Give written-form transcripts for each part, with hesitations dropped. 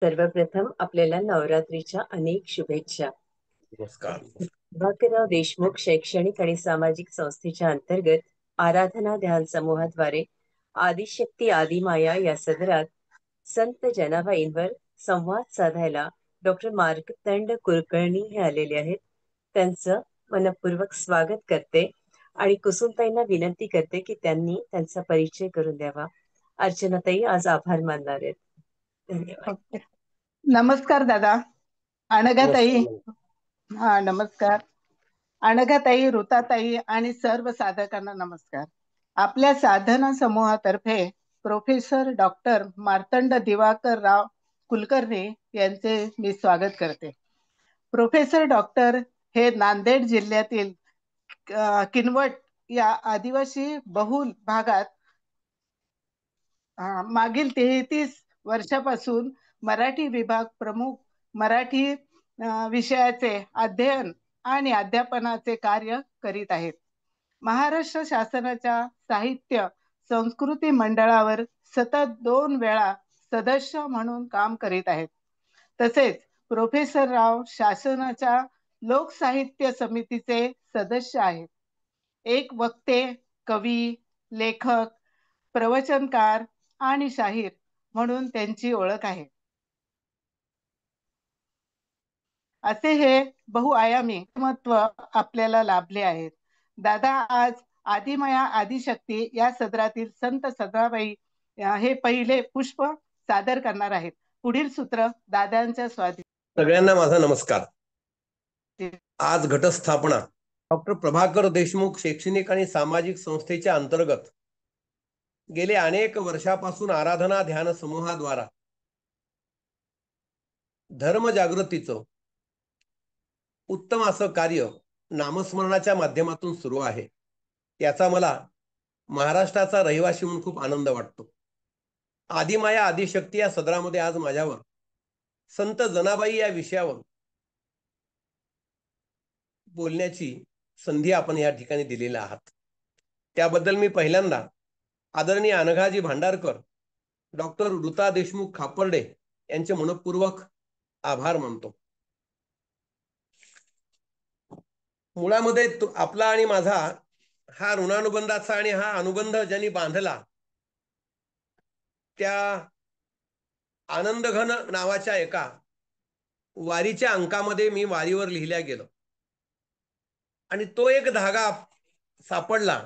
सर्वप्रथम आपल्याला नवरात्रीच्या अनेक शुभेच्छा. नमस्कार. दिवाकरराव देशमुख शैक्षणिक आणि सामाजिक संस्थेच्या अंतर्गत आराधना ध्यान समूहाद्वारे आदिशक्ती आदिमाया या सदरात संत जनाबाईंवर संवाद साधायला डॉक्टर मार्तंड कुलकर्णी हे आलेले आहेत. त्यांचं मनपूर्वक स्वागत करते आणि कुसुमताईंना विनंती करते की त्यांनी त्यांचा परिचय करून द्यावा. अर्चनाताई आज आभार मानणार आहेत. धन्यवाद. ओके. नमस्कार दादा. अनघाताई. नमस्कार. अनघाताई, ऋताताई आणि सर्व साधकांना नमस्कार. आपल्या साधना समूहातर्फे प्रोफेसर डॉक्टर मार्तंड दिवाकर राव कुलकर्णी यांचे मी स्वागत करते. प्रोफेसर डॉक्टर हे नांदेड जिल्ह्यातील किनवट या आदिवासी बहुल भागात मागील 33 वर्षापासून मराठी विभाग प्रमुख मराठी विषयाचे अध्ययन आणि अध्यापनाचे कार्य करीत आहेत. महाराष्ट्र शासनाच्या साहित्य संस्कृती मंडळावर सतत 2 वेळा सदस्य म्हणून काम करीत आहेत. तसेच प्रोफेसर राव शासनाच्या लोकसाहित्य समितीचे सदस्य आहेत. एक वक्ते, कवी, लेखक, प्रवचनकार आणि शाहीर म्हणून त्यांची ओळख आहे. असे हे बहुआयामी महत्व आपल्याला लाभले आहेत. दादा आज आदिमाया आदिशक्ती या सदरातील संत सदाबाई हे पहिले पुष्प सादर करणार आहेत. पुढील सूत्र दादांच्या स्वाधीन. सगळ्यांना माझा नमस्कार. आज घटस्थापना डॉक्टर प्रभाकर देशमुख शैक्षणिक आणि सामाजिक संस्थेच्या अंतर्गत गेले अनेक वर्षापासून आराधना ध्यान समूहाद्वारा धर्म जागृतीचं उत्तम असं कार्य नामस्मरणाच्या माध्यमातून सुरू आहे. याचा मला महाराष्ट्राचा रहिवासी म्हणून खूप आनंद वाटतो. आदिमाया आदिशक्ती या सदरामध्ये आज माझ्यावर संत जनाबाई या विषयावर बोलण्याची संधी आपण या ठिकाणी दिलेला आहात. त्याबद्दल मी पहिल्यांदा आदरणीय अनघाजी भांडारकर, डॉक्टर ऋता देशमुख खापर्डे यांचे मनपूर्वक आभार मानतो. मुळामध्ये आपला आणि माझा हा ऋणानुबंधाचा आणि हा अनुबंध ज्यांनी बांधला त्या आनंदघन नावाच्या एका वारीच्या अंकामध्ये मी वारीवर लिहिल्या गेलो आणि तो एक धागा सापडला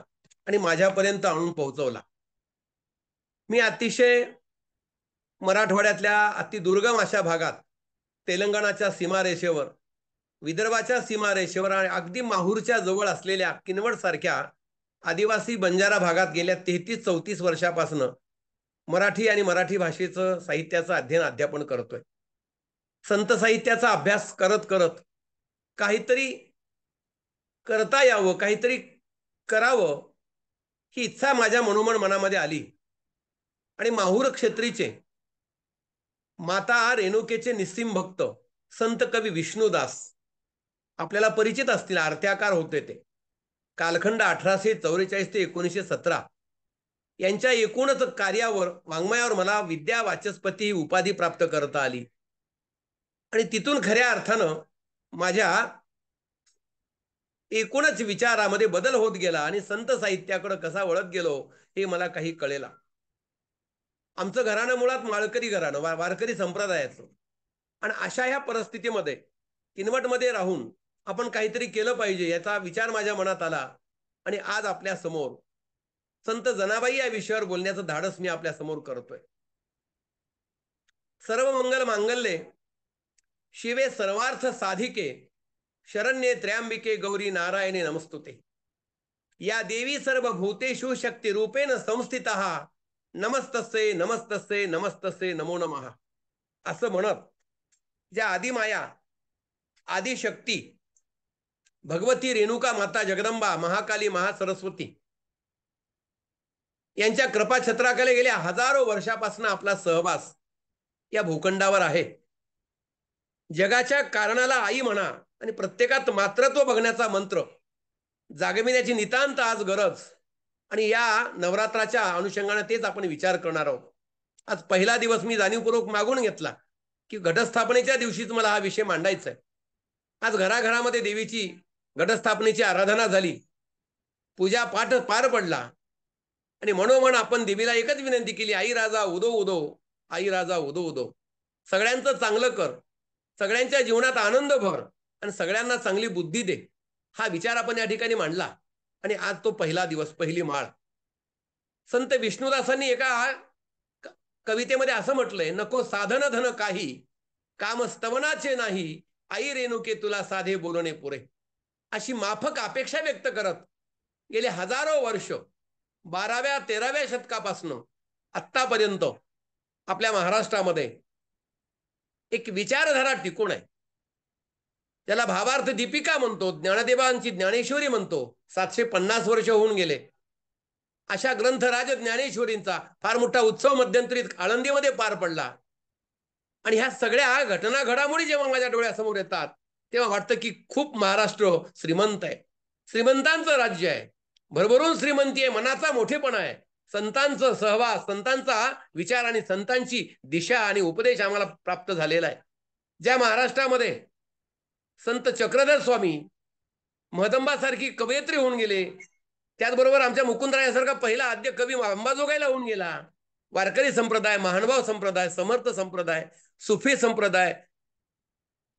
आणि माझ्यापर्यंत आणून पोहोचवला. मी अतिशय मराठवाड्यातल्या अतिदुर्गम अशा भागात, तेलंगणाच्या सीमारेषेवर, विदर्भाच्या सीमारेषेवर आणि अगदी माहूरच्या जवळ असलेल्या किनवट सारख्या आदिवासी बंजारा भागात गेल्या 33-34 वर्षापासून मराठी आणि मराठी भाषेचं साहित्याचं अध्ययन अध्यापन करतोय. संत साहित्याचा अभ्यास करत करत काहीतरी करता यावं, काहीतरी करावं ही इच्छा माझ्या मनोमन मनामध्ये आली आणि माहूर क्षेत्रीचे माता रेणुकेचे निस्सीम भक्त संत कवी विष्णुदास आपल्याला परिचित असतील, आरत्याकार होते ते. कालखंड 1844 ते 1917 यांच्या एकूणच कार्यावर, वाङ्मयावर मला विद्या वाचस्पती ही उपाधी प्राप्त करता आली आणि तिथून खऱ्या अर्थानं माझ्या एकूणच विचारामध्ये बदल होत गेला आणि संत साहित्याकडे कसा वळत गेलो हे मला काही कळेला. आमचं घराणं मुळात माळकरी घराणं, वारकरी संप्रदायाचं, आणि अशा ह्या परिस्थितीमध्ये किनवटमध्ये राहून आपण काहीतरी केलं पाहिजे याचा विचार माझ्या मनात आला आणि आज आपल्या समोर संत जनाबाई या विषयावर बोलण्याचं धाडस मी आपल्या समोर करतोय. सर्व मंगल मांगल्ये शिवे सर्वार्थ साधिके शरण्ये त्र्यंबिके गौरी नारायणे नमस्तुते. या देवी सर्व भूतेषु शक्ती रूपेण संस्थितः नमस्तस्ये नमस्तस्ये नमस्तस्ये नमो नमः असं म्हणत ज्या आदिमाया आदिशक्ती भगवती रेणुका माता जगदंबा महाकाली महासरस्वती यांच्या कृपा छत्राखाली गेल्या हजारो वर्षापासून आपला सहवास या भूखंडावर आहे. जगाच्या कारणाला आई म्हणा आणि प्रत्येकात मात्रत्व बघण्याचा मंत्र जागविण्याची नितांत आज गरज, आणि या नवरात्राच्या अनुषंगाने तेच आपण विचार करणार आहोत. आज पहिला दिवस मी जाणीवपूर्वक मागून घेतला की घटस्थापनेच्या दिवशीच मला हा विषय मांडायचा आहे. आज घराघरामध्ये देवीची घटस्थापनेची आराधना झाली, पूजा पाठ पार पडला आणि मनोमन आपण देवीला एकच विनंती केली, आई राजा उदो उदो, आई राजा उदो उदो, सगळ्यांचं चांगलं कर, सगळ्यांच्या जीवनात आनंद भर आणि सगळ्यांना चांगली बुद्धी दे. हा विचार आपण या ठिकाणी मांडला आणि आज तो पहिला दिवस, पहिली माळ. संत विष्णुदासांनी एका कवितेमध्ये असं म्हटलंय, नको साधन धन काही, काम स्तवनाचे नाही, आई रेणुके तुला साधे बोलणे पुरे. अशी माफक अपेक्षा व्यक्त करत गेले हजारो वर्ष 12व्या-13व्या शतकापासून आत्तापर्यंत आपल्या महाराष्ट्रामध्ये एक विचारधारा टिकून आहे. त्याला भावार्थ दीपिका म्हणतो, ज्ञानदेवांची ज्ञानेश्वरी म्हणतो. 750 वर्ष होऊन गेले. अशा ग्रंथराज ज्ञानेश्वरींचा फार मोठा उत्सव मध्यंतरीत आळंदीमध्ये पार पडला आणि ह्या सगळ्या घटना घडामोडी जेव्हा माझ्या डोळ्यासमोर येतात तेव्हा वाटतं की खूप महाराष्ट्र श्रीमंत आहे, श्रीमंतांचं राज्य आहे, भरभरून श्रीमंती आहे, मनाचा मोठेपणा आहे, संतांचं सहवास, संतांचा विचार आणि संतांची दिशा आणि उपदेश आम्हाला प्राप्त झालेला आहे. ज्या महाराष्ट्रामध्ये संत चक्रधर स्वामी, महदंबासारखी कवयित्री होऊन गेले, त्याचबरोबर आमच्या मुकुंदरायासारखा पहिला आद्य कवी अंबाजोगाईला होऊन गेला, वारकरी संप्रदाय, महानुभाव संप्रदाय, समर्थ संप्रदाय, सुफी संप्रदाय,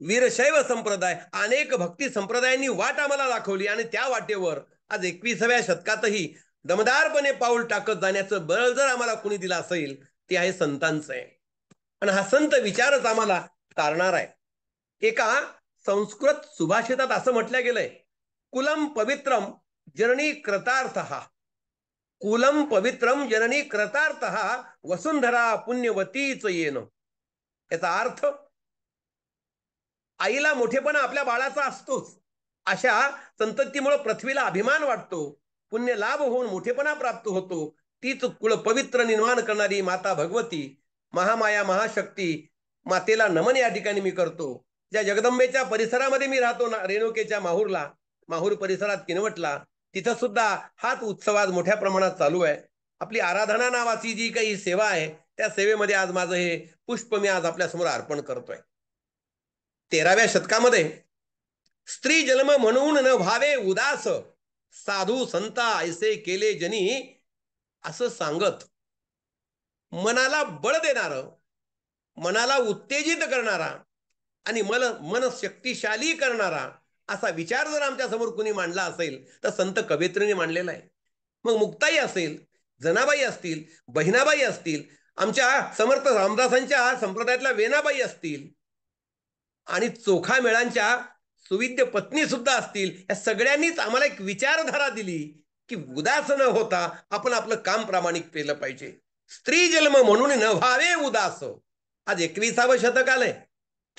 वीरशैव संप्रदाय, अनेक भक्ती संप्रदायांनी वाट आम्हाला दाखवली आणि त्या वाटेवर आज 21व्या शतकातही दमदारपणे पाऊल टाकत जाण्याचं बळ जर आम्हाला कुणी दिलं असेल ते आहे संतांचं आहे. आणि हा संत विचारच आम्हाला तारणार आहे. एका संस्कृत सुभाषितात असं म्हटलं गेलंय, कुलम पवित्रम जननी कृतार्थः, कुलम पवित्रम जननी कृतार्थः वसुंधरा पुण्यवतीच येन. याचा अर्थ, आईला मोठेपणा आपल्या बाळाचा असतोच, अशा संततीमुळे पृथ्वीला अभिमान वाटतो, पुण्य लाभ होऊन मोठेपणा प्राप्त होतो. तीच कुळ पवित्र निर्माण करणारी माता भगवती, महामाया महाशक्ती मातेला नमन या ठिकाणी मी करतो. ज्या जगदंबेच्या परिसरामध्ये मी राहतो ना, रेणुकेच्या माहूरला, माहूर परिसरात किनवटला, तिथं सुद्धा हाच उत्सव आज मोठ्या प्रमाणात चालू आहे. आपली आराधना नावाची जी काही सेवा आहे त्या सेवेमध्ये आज माझं हे पुष्प मी आज आपल्या समोर अर्पण करतोय. 13व्या शतकामध्ये स्त्री जन्म म्हणून न व्हावे उदास, साधू संता ऐसे केले जनी, असं सांगत मनाला बळ देणारा, मनाला उत्तेजित करणारा आणि मन शक्तिशाली करणारा असा विचार जर आमच्या समोर कुणी मांडला असेल तर संत कवयित्रीने मांडलेला आहे. मग मुक्ताई असेल, जनाबाई असतील, बहिणाबाई असतील, आमच्या समर्थ रामदासांच्या संप्रदायातल्या वेणाबाई असतील आणि चोखा मेळांच्या सुविद्य पत्नी सुद्धा असतील, या सगळ्यांनीच आम्हाला एक विचारधारा दिली की उदास न होता आपण आपलं काम प्रामाणिक केलं पाहिजे. स्त्री जन्म म्हणून न व्हावे उदास. आज 21वं शतक आलंय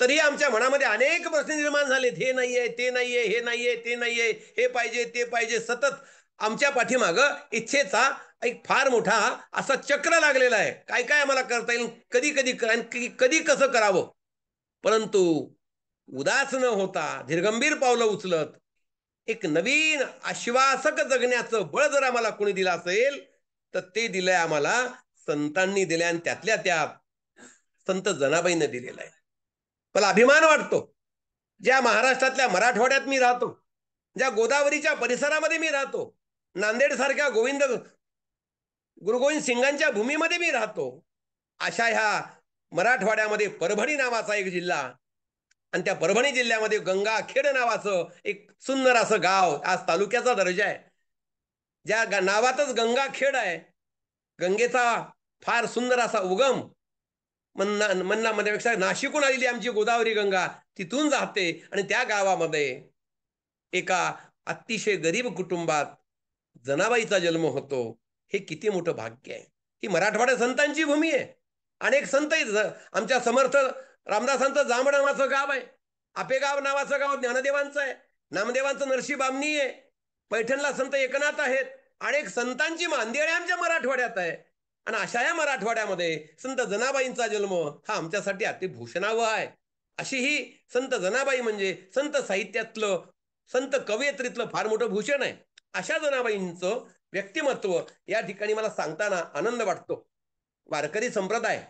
तरी आमच्या मनामध्ये अनेक प्रश्न निर्माण झालेत. हे नाहीये, ते नाहीये, हे नाहीये, ते नाहीये, हे पाहिजे, ते पाहिजे. सतत आमच्या पाठीमाग इच्छेचा एक फार मोठा असा चक्र लागलेला आहे. काय काय आम्हाला करता येईल, कधी कसं करावं. परंतु उदास न होता धीरगंभीर पावलं उचलत एक नवीन आश्वासक जगण्याचं बळ जर आम्हाला कोणी दिलं असेल तर ते दिलंय आम्हाला संतांनी दिले आणि त्यातल्या त्यात संत जनाबाईंनी दिलेलं आहे. मला अभिमान वाटतो, ज्या महाराष्ट्रातल्या मराठवाड्यात मी राहतो, ज्या गोदावरीच्या परिसरामध्ये मी राहतो, नांदेड सारख्या गुरु गोविंद सिंगांच्या भूमीमध्ये मी राहतो, अशा ह्या मराठवाड्यामध्ये परभणी नावाचा एक जिल्हा आणि त्या परभणी जिल्ह्यामध्ये गंगाखेड नावाचं एक सुंदर असं गाव, आज तालुक्याचा दर्जा आहे, ज्या नावातच गंगाखेड आहे. गंगेचा फार सुंदर असा उगम म्हणण्यापेक्षा नाशिकून आलेली आमची गोदावरी गंगा तिथून जाते आणि त्या गावामध्ये एका अतिशय गरीब कुटुंबात जनाबाईचा जन्म होतो. हे किती मोठं भाग्य आहे. ही मराठवाड्या संतांची भूमी आहे. अनेक संत आमच्या समर्थ रामदासांचं जांभ नावाचं गाव आहे, आपेगाव नावाचं गाव ज्ञानदेवांचं आहे, नामदेवांचं नरशी बामणी आहे, पैठणला संत एकनाथ आहेत. अनेक संतांची मांदियाळी आमच्या मराठवाड्यात आहे आणि अशा या मराठवाड्यामध्ये संत जनाबाईंचा जन्म हा आमच्यासाठी अतिभूषणावह आहे. अशी ही संत जनाबाई म्हणजे संत साहित्यातलं, संत कवयित्रीतलं फार मोठं भूषण आहे. अशा जनाबाईंचं व्यक्तिमत्व या ठिकाणी मला सांगताना आनंद वाटतो. वारकरी संप्रदाय,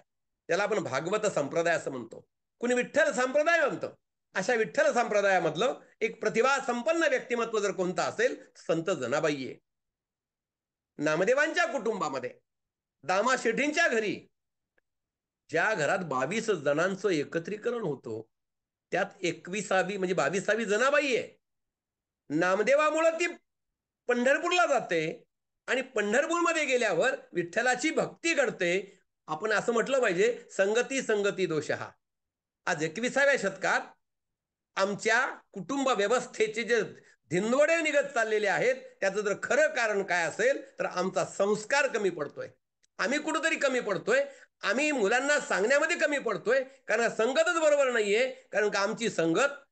त्याला आपण भागवत संप्रदाय असं म्हणतो, कुणी विठ्ठल संप्रदाय म्हणतं. अशा विठ्ठल संप्रदायामधलं एक प्रतिभा संपन्न व्यक्तिमत्व जर कोणतं असेल, संत जनाबाई आहे. नामदेवांच्या कुटुंबामध्ये दामा शेठींच्या घरी ज्या घरात 22 जणांचं एकत्रीकरण होतं, त्यात 21वी म्हणजे 22वी जनाबाई आहे. नामदेवामुळं ती पंढरपूरला जाते आणि पंढरपूरमध्ये गेल्यावर विठ्ठलाची भक्ती करते. आपण असं म्हटलं पाहिजे, संगती संगती दोष हा. आज 21व्या शतकात आमच्या कुटुंब व्यवस्थेचे जे धिंदवडे निघत चाललेले आहेत, त्याचं जर खरं कारण काय असेल तर आमचा संस्कार कमी पडतोय. आम्ही कुठंतरी कमी पडतोय. आम्ही मुलांना सांगण्यामध्ये कमी पडतोय, कारण संगतच बरोबर नाहीये. कारण का आमची संगत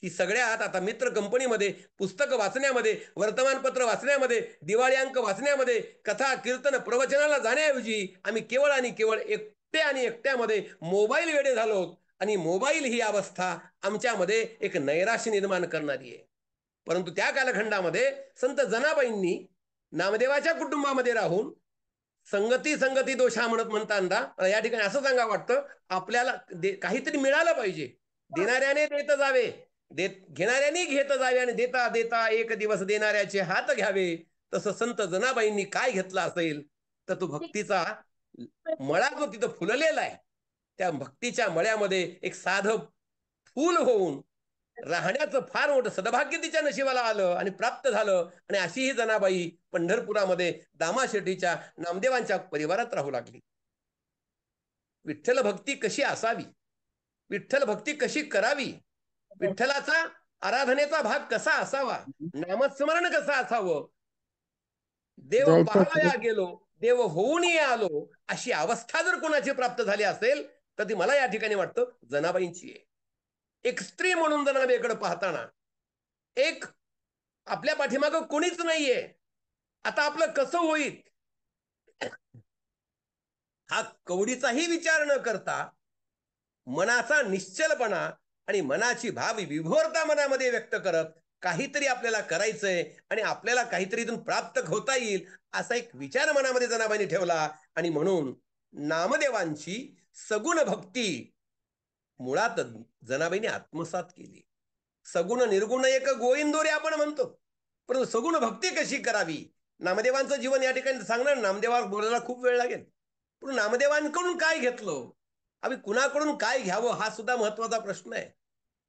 ही सगळ्यात आता मित्र कंपनीमध्ये, पुस्तकं वाचण्यामध्ये, वर्तमानपत्र वाचण्यामध्ये, दिवाळी अंक वाचण्यामध्ये, कथा कीर्तन प्रवचनाला जाण्याऐवजी आम्ही केवळ आणि केवळ एकट्यामध्ये मोबाईल वेडे झालो. आणि मोबाईल ही अवस्था आमच्यामध्ये एक नैराश्य निर्माण करणारी आहे. परंतु त्या कालखंडामध्ये संत जनाबाईंनी नामदेवाच्या कुटुंबामध्ये राहून संगती संगती दोषा म्हणताना या ठिकाणी असं सांगा वाटतं, आपल्याला काहीतरी मिळालं पाहिजे. देणाऱ्याने देत जावे, घेणाऱ्याने घेत जावे आणि देता देता एक दिवस देणाऱ्याचे हात घ्यावे. तसं संत जनाबाईंनी काय घेतलं असेल तर तो भक्तीचा मळा जो तिथं फुललेला आहे, त्या भक्तीच्या मळ्यामध्ये एक साधं फूल होऊन राहण्याचं फार मोठं सद्भाग्य तिच्या नशिबाला आलं आणि प्राप्त झालं. आणि अशी ही जनाबाई पंढरपुरामध्ये दामा शेठीच्या नामदेवांच्या परिवारात राहू लागली. विठ्ठल भक्ती कशी असावी, विठ्ठल भक्ती कशी करावी, विठ्ठलाचा आराधनेचा भाग कसा असावा, नामस्मरण कसं असावं, देव पाहाया गेलो देव होऊन आलो, अशी अवस्था जर कोणाची प्राप्त झाली असेल तर ती मला या ठिकाणी वाटतं जनाबाईंची आहे. एक स्त्री म्हणून जनाबाईकडे पाहताना एक आपल्या पाठीमागं कोणीच नाहीये, आता आपलं कसं होईल हा कवडीचाही विचार न करता मनाचा निश्चलपणा आणि मनाची भाव विभोरता मनामध्ये व्यक्त करत काहीतरी आपल्याला करायचंय आणि आपल्याला काहीतरी इथून प्राप्त होता येईल असा एक विचार मनामध्ये जनाबाईंनी ठेवला. आणि म्हणून नामदेवांची सगुण भक्ती मुळात जनाबाईंनी आत्मसात केली. सगुण निर्गुण एक गोविंदोरे आपण म्हणतो, परंतु सगुण भक्ती कशी करावी नामदेवांचं जीवन या ठिकाणी सांगणार. नामदेवा बोलायला खूप वेळ लागेल, पण नामदेवांकडून काय घेतलं, आम्ही कुणाकडून काय घ्यावं हा सुद्धा महत्वाचा प्रश्न आहे.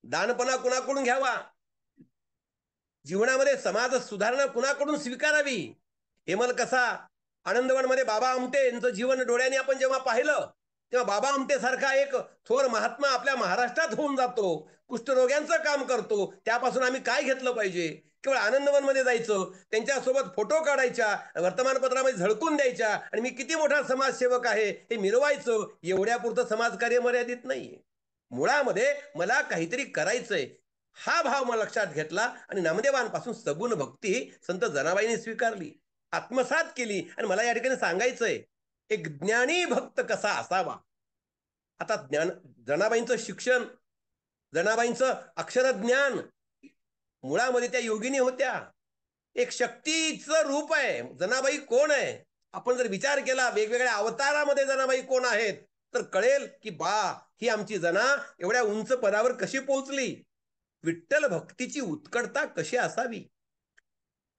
दानपणा कुणाकडून घ्यावा, जीवनामध्ये समाज सुधारणा कुणाकडून स्वीकारावी. हेमल कसा आनंदवनमध्ये बाबा आमटे यांचं जीवन डोळ्याने आपण जेव्हा पाहिलं तेव्हा बाबा आमटे सारखा एक थोर महात्मा आपल्या महाराष्ट्रात होऊन जातो, कुष्ठरोग्यांचं काम करतो. त्यापासून आम्ही काय घेतलं पाहिजे, केवळ आनंदवन मध्ये जायचं, त्यांच्यासोबत फोटो काढायच्या, वर्तमानपत्रामध्ये झळकून द्यायच्या आणि मी किती मोठा समाजसेवक आहे हे मिरवायचं, एवढ्यापुरतं समाजकार्य मर्यादित नाहीये. मुळामध्ये मला काहीतरी करायचंय हा भाव मला लक्षात घेतला आणि नामदेवांपासून सगुण भक्ती संत जनाबाईंनी स्वीकारली, आत्मसात केली. आणि मला या ठिकाणी सांगायचंय एक ज्ञानी भक्त कसा असावा. आता जनाबाईंचं शिक्षण, जनाबाईंचं अक्षरज्ञान, मुळामध्ये त्या योगिनी होत्या, एक शक्तीचं रूप आहे. जनाबाई कोण आहे आपण जर विचार केला, वेगवेगळ्या अवतारामध्ये जनाबाई कोण आहेत तर कळेल की ही आमची जना एवढ्या उंच पदावर कशी पोहोचली. विठ्ठल भक्तीची उत्कटता कशी असावी,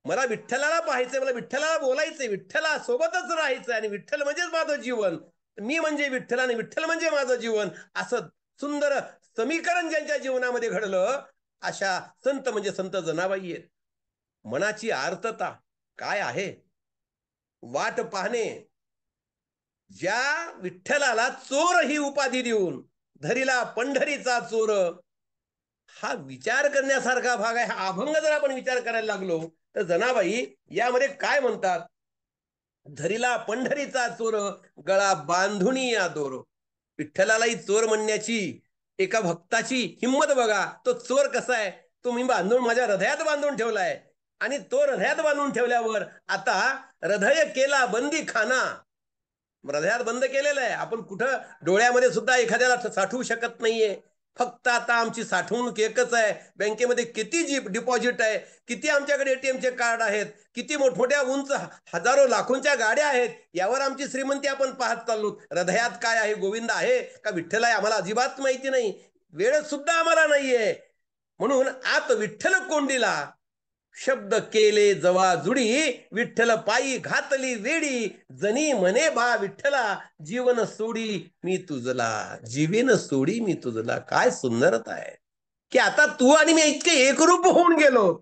मला विठ्ठलाला पाहायचंय, मला विठ्ठलाला बोलायचंय, विठ्ठला सोबतच राहायचंय आणि विठ्ठल म्हणजेच माझं जीवन, मी म्हणजे विठ्ठल आणि विठ्ठल म्हणजे माझं जीवन, असं सुंदर समीकरण ज्यांच्या जीवनामध्ये घडलं अशा संत म्हणजे संत जनाबाई आहेत. मनाची आर्तता काय आहे, वाट पाहणे, ज्या विठ्ठलाला चोर ही उपाधी देऊन धरीला पंढरीचा चोर, हा विचार करण्यासारखा भाग आहे. हा अभंग जर आपण विचार करायला लागलो तर जनाबाई यामध्ये काय म्हणतात, धरीला पंढरीचा चोर गळा बांधुनी या दोर. विठ्ठलालाही चोर म्हणण्याची एका भक्ताची हिंमत बघा. तो चोर कसा आहे, तो मी बांधून माझ्या हृदयात बांधून ठेवलाय आणि तो हृदयात बांधून ठेवल्यावर आता हृदय केला बंदी खाना, हृदयात बंद केलेलं आहे. आपण कुठं डोळ्यामध्ये सुद्धा एखाद्याला साठवू शकत नाहीये. फक्त आता आमची साठवणूक एकच आहे, बँकेमध्ये किती डिपॉझिट आहे, किती आमच्याकडे एटीएमचे कार्ड आहेत, किती मोठमोठ्या उंच हजारो लाखोंच्या गाड्या आहेत, यावर आमची श्रीमंती आपण पाहत चाललो. हृदयात काय आहे, गोविंद आहे का विठ्ठल आहे, आम्हाला अजिबात माहिती नाही, वेळ सुद्धा आम्हाला नाहीये. म्हणून आत विठ्ठल कोंडीला शब्द केले जवा जुडी, विठ्ठल पायी घातली वेडी, जनी म्हणे बा विठ्ठला जीवन सोडी मी तुझला, जीवन सोडी मी तुझला. काय सुंदरता आहे की आता तू आणि मी इतके एकरूप होऊन गेलो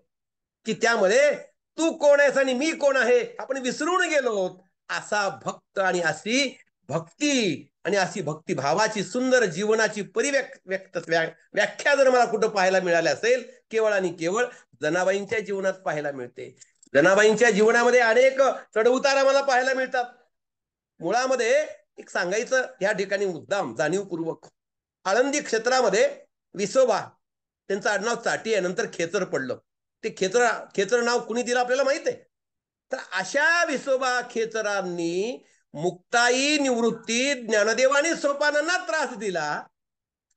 की त्यामध्ये तू कोण आहेस आणि मी कोण आहे आपण विसरून गेलो. असा भक्त आणि अशी भक्ती आणि अशी भक्तिभावाची सुंदर जीवनाची व्याख्या जर मला कुठं पाहायला मिळाली असेल, केवळ आणि केवळ जनाबाईंच्या जीवनात पाहायला मिळते. जनाबाईंच्या जीवनामध्ये अनेक चढउतार आम्हाला पाहायला मिळतात. मुळामध्ये एक सांगायचं या ठिकाणी मुद्दाम जाणीवपूर्वक, आळंदी क्षेत्रामध्ये विसोबा, त्यांचं आडनाव चाटी आहे, नंतर खेचर पडलं. ते खेचर नाव कुणी दिलं आपल्याला माहित आहे. तर अशा विसोबा खेचरांनी मुक्ताई निवृत्ती ज्ञानदेवानी सोपानांना त्रास दिला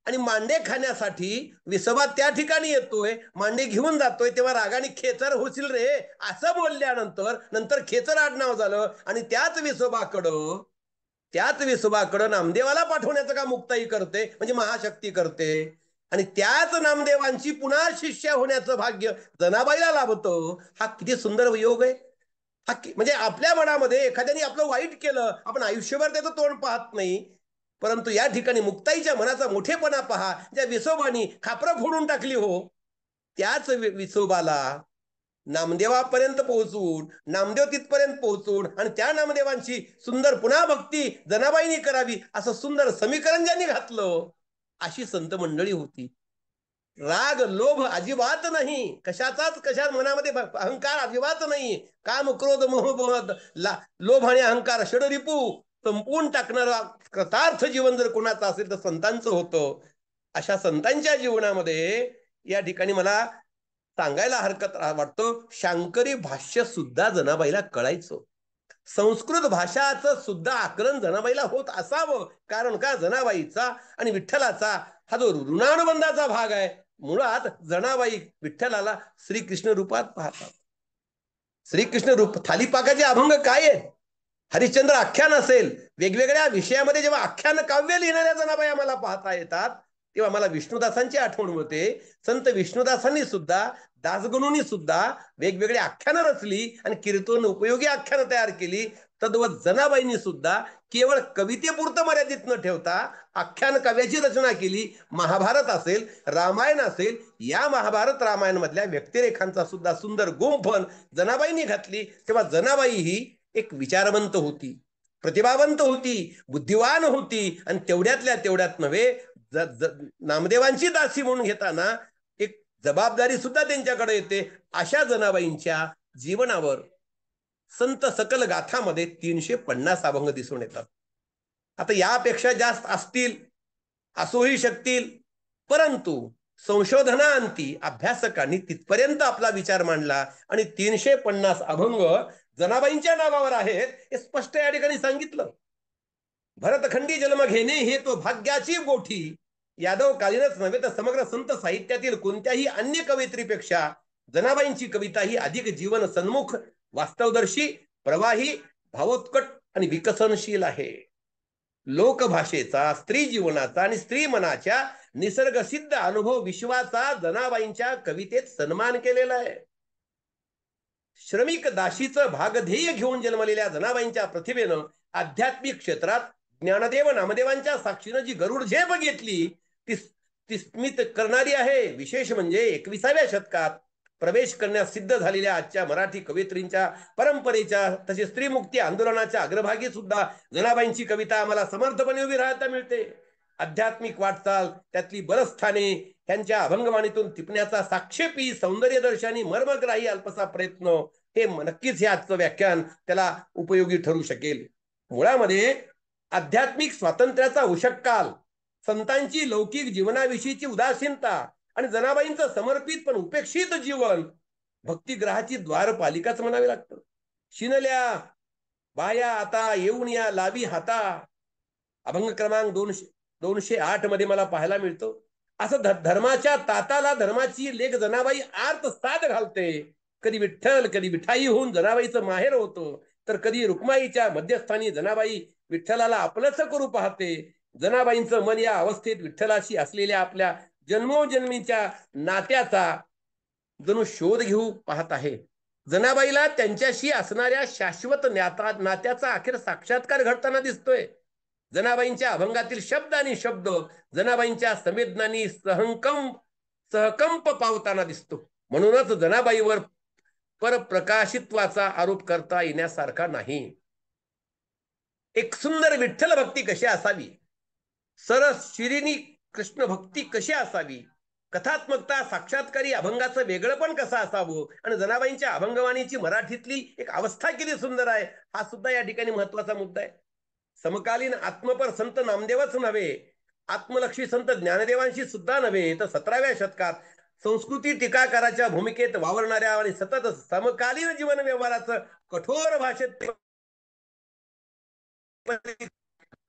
आणि मांडे खाण्यासाठी विसोबा त्या ठिकाणी येतोय, मांडे घेऊन जातोय, तेव्हा रागाने खेचर होशील रे असं बोलल्यानंतर नंतर खेचर आडनाव झालं. आणि त्याच विसोबाकडं नामदेवाला पाठवण्याचं काम मुक्ताई करते, म्हणजे महाशक्ती करते. आणि त्याच नामदेवांची पुन्हा शिष्य होण्याचं भाग्य जनाबाईला लाभतं. हा किती सुंदर योग आहे. म्हणजे आपल्या मनामध्ये एखाद्याने आपलं वाईट केलं, आपण आयुष्यभर त्याचं तोंड पाहत नाही, परंतु या ठिकाणी मुक्ताईच्या मनाचा मोठेपणा पहा. ज्या विसोबानी खापरं फोडून टाकली हो, त्याच विसोबाला नामदेवापर्यंत पोहोचून, नामदेव तिथपर्यंत पोहोचून आणि त्या नामदेवांची सुंदर पुन्हा भक्ती जनाबाईंनी करावी असं सुंदर समीकरण ज्यांनी घातलं, अशी संत मंडळी होती. राग लोभ अजिबात नाही, कशा मनामध्ये अहंकार अजिबात नाही. काम क्रोध मोह लोभ आणि अहंकार षडरिपू संपवून टाकणारा कृतार्थ जीवन जर कोणाचं असेल तर संतांचं होतं. अशा संतांच्या जीवनामध्ये या ठिकाणी मला सांगायला हरकत वाटतो, शांकरी भाष्य सुद्धा जनाबाईला कळायचं. संस्कृत भाषाचं सुद्धा आकलन जनाबाईला होत असावं. कारण का, जनाबाईचा आणि विठ्ठलाचा हा जो ऋणानुबंधाचा भाग आहे, मुळात जनाबाई विठ्ठलाला श्रीकृष्ण रूपात पाहतात. श्रीकृष्ण रूप थालीपाकाचे अभंग काय आहेत, हरिश्चंद्र आख्यान असेल, वेगवेगळ्या विषयामध्ये जेव्हा आख्यान काव्य लिहिणाऱ्या जनाबाई आम्हाला पाहता येतात, तेव्हा मला विष्णुदासांची आठवण होते. संत विष्णुदासांनी सुद्धा, दासगणूंनी सुद्धा वेगवेगळी आख्यानं रचली आणि कीर्तन उपयोगी आख्यानं तयार केली. तद्वत जनाबाईंनी सुद्धा केवळ कवितेपुरतं मर्यादित न ठेवता आख्यान काव्याची रचना केली. महाभारत असेल, रामायण असेल, या महाभारत रामायण मधल्या व्यक्तिरेखांचा सुद्धा सुंदर गुंफण जनाबाईंनी घातली. तेव्हा जनाबाई ही एक विचारवंत होती, प्रतिभावंत होती, बुद्धिवान होती. आणि तेवढ्यातल्या तेवढ्यात नव्हे, नामदेवांची दासी म्हणून घेताना एक जबाबदारी सुद्धा त्यांच्याकडे येते. अशा जनाबाईंच्या जीवनावर संत सकल गाथामध्ये 350 अभंग दिसून येतात. आता यापेक्षा जास्त असतील, असोही शकतील, परंतु संशोधनांती अभ्यासकांनी तिथपर्यंत आपला विचार मांडला आणि 350 अभंग जनाबाईंच्या नावावर आहेत हे स्पष्ट या ठिकाणी सांगितलं. भरतखंडी जन्म घेणे हे तो भाग्याची गोठी, यादव कालीनच नव्हे तर समग्र संत साहित्यातील कोणत्याही अन्य कवयित्रीपेक्षा जनाबाईंची कविता ही अधिक जीवन सन्मुख, वास्तवदर्शी, प्रवाही, भावोत्कट आणि विकसनशील आहे. लोकभाषेचा, स्त्री जीवनाचा आणि स्त्री मनाच्या निसर्गसिद्ध अनुभव विश्वाचा जनाबाईंच्या कवितेत सन्मान केलेला आहे. श्रमिक दाशीचं भागध्येय घेऊन जन्मलेल्या जनाबाईंच्या प्रतिभेनं आध्यात्मिक क्षेत्रात ज्ञानदेव नामदेवांच्या साक्षीनं जी गरुड झेप घेतली ती स्मित करणारी आहे. विशेष म्हणजे 21व्या शतकात प्रवेश करण्यास सिद्ध झालेल्या आजच्या मराठी कवयित्रींच्या परंपरेच्या तसेच स्त्रीमुक्ती आंदोलनाच्या अग्रभागी सुद्धा जनाबाईंची कविता आम्हाला समर्थपणे उभी राहता मिळते. आध्यात्मिक वाटचाल, त्यातली बरस्थाने, त्यांच्या अभंगवाणीतून टिपण्याचा साक्षेपी सौंदर्यदर्शनी मर्मग्राही अल्पसा प्रयत्न, हे नक्कीच हे आजचं व्याख्यान त्याला उपयोगी ठरू शकेल. मुळामध्ये आध्यात्मिक स्वातंत्र्याचा उषक्काल, संतांची लौकिक जीवनाविषयीची उदासीनता आणि जनाबाईंचं समर्पित पण उपेक्षित जीवन भक्तिग्रहाची द्वारपालिकाच म्हणावे लागतं. शिनल्या बाया आता येऊन या लावी हाता, अभंग क्रमांक 208 मध्ये मला पाहायला मिळतो. असं धर्माच्या ताताला धर्माची लेख जनाबाई आर्त साध घालते. कधी विठ्ठल कधी विठाई होऊन जनाबाईचं माहेर होतं, तर कधी रुक्माईच्या मध्यस्थानी जनाबाई विठ्ठलाला आपलंच करू पाहते. जनाबाईंचं मन या अवस्थेत विठ्ठलाशी असलेल्या आपल्या जन्मोजन्मीच्या नात्याचा जणू शोध घेऊ पाहत आहे. जनाबाईला त्यांच्याशी असणाऱ्या शाश्वत नात्याचा अखेर साक्षात्कार घडताना दिसतोय. जनाबाईंच्या अभंगातील शब्द आणि शब्द जनाबाईंच्या संवेदनांनी सहकंप पावताना दिसतो. म्हणूनच जनाबाईवर परप्रकाशित्वाचा आरोप करता येण्यासारखा नाही. एक सुंदर विठ्ठल भक्ती कशी असावी, सरस शिरीनी कृष्ण भक्ती कशी असावी, कथात्मकता साक्षात्कारी अभंगाचं वेगळंपण कसं असावं, आणि जनाबाईंच्या अभंगवाणीची मराठीतली एक अवस्था किती सुंदर आहे, हा सुद्धा या ठिकाणी महत्वाचा मुद्दा आहे. समकालीन आत्मपर संत नामदेवच नव्हे, आत्मलक्षी संत ज्ञानदेवांशी सुद्धा नव्हे, तर 17व्या शतकात संस्कृती टीकाकाराच्या भूमिकेत वावरणाऱ्या आणि सतत समकालीन जीवन व्यवहाराचं कठोर भाषेत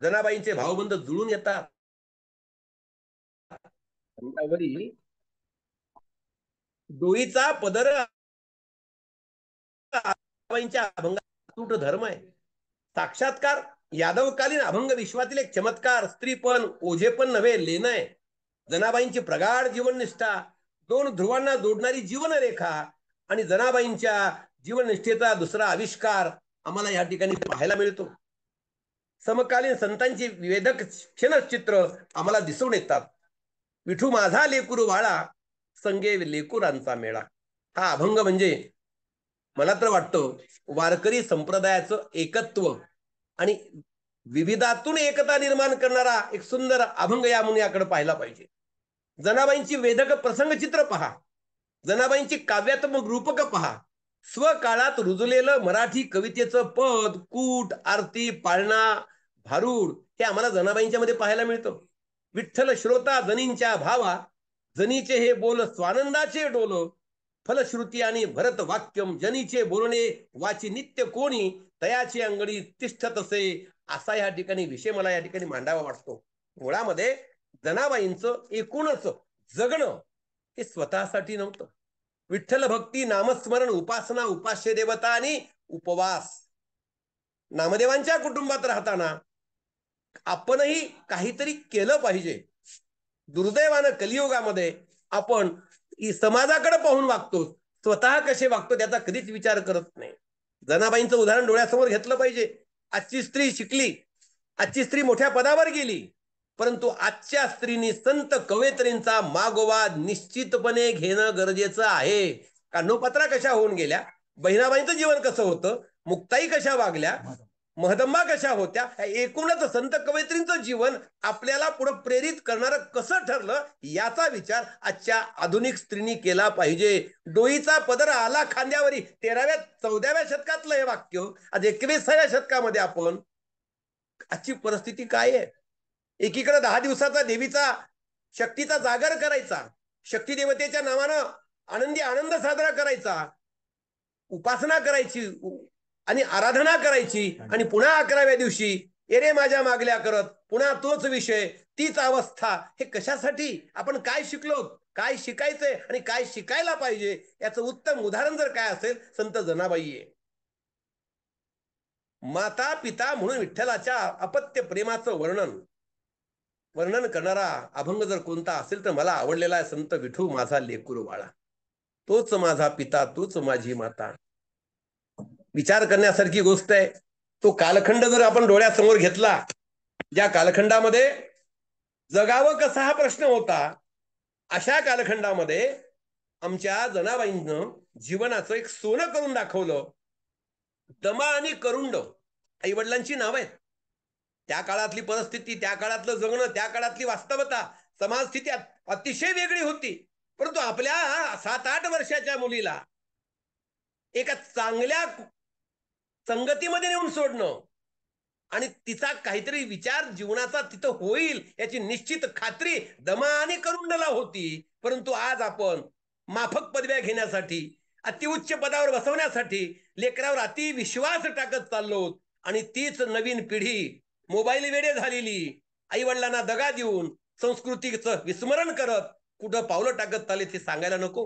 जनाबाईंचे भावबंध जुळून येतात. डोईचा पदर अभंगात धर्म आहे. साक्षात्कार यादवकालीन अभंग विश्वातील एक चमत्कार, स्त्रीपण ओझेपण नव्हे लेणं आहे. जनाबाईंची प्रगाढ जीवननिष्ठा, दोन ध्रुवांना जोडणारी जीवनरेखा आणि जनाबाईंच्या जीवननिष्ठेचा दुसरा आविष्कार आम्हाला या ठिकाणी पाहायला मिळतो. समकालीन संतांची विवेधक क्षणचित्र आम्हाला दिसून येतात. विठू माझा लेकुरू वाळा, संगे लेकुरांचा मेळा. हा अभंग म्हणजे मला तर वाटतं वारकरी संप्रदायाचं एकत्व आणि विविधातून एकता निर्माण करणारा एक सुंदर अभंग या मुनियाकडे पाहायला पाहिजे. जनाबाईंची वेदक प्रसंगचित्र पहा, जनाबाईंची काव्यात्मक रूपक पहा, स्वकाळात रुजलेलं मराठी कवितेचं पद, कूट, आरती, पाळणा, भारूड हे आम्हाला जनाबाईंच्या मध्ये पाहायला मिळतं. विठ्ठल श्रोता जनींच्या भावा, जनीचे हे बोल स्वानंदाचे डोल, फलश्रुती आणि भरत वाक्यम, जनीचे बोलणे वाची नित्य कोणी, तयाची अंगडी तिष्ठत असे, असा या ठिकाणी विषय मला या ठिकाणी मांडावा वाटतो. मुळामध्ये जनाबाईंचं एकूणच जगणं हे स्वतःसाठी नव्हतं. विठ्ठल भक्ती, नामस्मरण, उपासना, उपास्य देवता आणि उपवास. नामदेवांच्या कुटुंबात राहताना आपणही काहीतरी केलं पाहिजे. दुर्दैवानं कलियुगामध्ये आपण समाजाकडे पाहून वागतो, स्वतः कसे वागतो त्याचा कधीच विचार करत नाही. जनाबाईंचं उदाहरण डोळ्यासमोर घेतलं पाहिजे. आजची स्त्री शिकली, आजची स्त्री मोठ्या पदावर गेली, परंतु आजच्या स्त्रीनी संत कवयित्रींचा मागोवा निश्चितपणे घेणं गरजेचं आहे. कान्होपात्रा कशा होऊन गेल्या, बहिणाबाईंचं जीवन कसं होतं, मुक्ताई कशा वागल्या, महदंबा कशा होत्या, एकूणच संत कवयित्रींचं जीवन आपल्याला पुढे प्रेरित करणारं कसं ठरलं याचा विचार आजच्या आधुनिक स्त्रीनी केला पाहिजे. डोईचा पदर आला खांद्यावरी, 13व्या 14व्या शतकातलं हे वाक्य आज 21व्या शतकामध्ये आपण आजची परिस्थिती काय आहे. एकीकडे 10 दिवसाचा देवीचा शक्तीचा जागर करायचा, शक्ती देवतेच्या नावानं आनंदी आनंद साजरा करायचा, उपासना करायची आणि आराधना करायची, आणि पुन्हा 11व्या दिवशी एरे माझ्या मागल्या करत पुन्हा तोच विषय, तीच अवस्था. हे कशासाठी? आपण काय शिकलो, काय शिकायचंय आणि काय शिकायला पाहिजे याचं उत्तम उदाहरण जर काय असेल, संत जनाबाई आहे. माता पिता म्हणून विठ्ठलाच्या अपत्य प्रेमाचं वर्णन करणारा अभंग जर कोणता असेल तर मला आवडलेला आहे संत विठू माझा लेकुरू बाळा, तोच माझा पिता तोच माझी माता. विचार करण्यासारखी गोष्ट आहे. तो कालखंड जर आपण डोळ्यासमोर घेतला, ज्या कालखंडामध्ये जगावं कसा हा प्रश्न होता, अशा कालखंडामध्ये आमच्या जनाबाईंनं जीवनाचं एक सोनं करून दाखवलं. दमा आणि करुंड आई वडिलांची नाव आहेत. त्या काळातली परिस्थिती, त्या काळातलं जगणं, त्या काळातली वास्तवता, समाजस्थिती अतिशय वेगळी होती. परंतु आपल्या 7-8 वर्षाच्या मुलीला एका चांगल्या संगतीमध्ये नेऊन सोडणं आणि तिचा काहीतरी विचार जीवनाचा तिथं होईल याची निश्चित खात्री दमा आणि करुंडला होती. परंतु आज आपण माफक पदव्या घेण्यासाठी, अतिउच्च पदावर बसवण्यासाठी लेकरावर अति विश्वास टाकत चाललो, आणि तीच नवीन पिढी मोबाईल वेडे झालेली, आई वडिलांना दगा देऊन संस्कृतीचं विस्मरण करत कुठं पावलं टाकत चालेल ते सांगायला नको.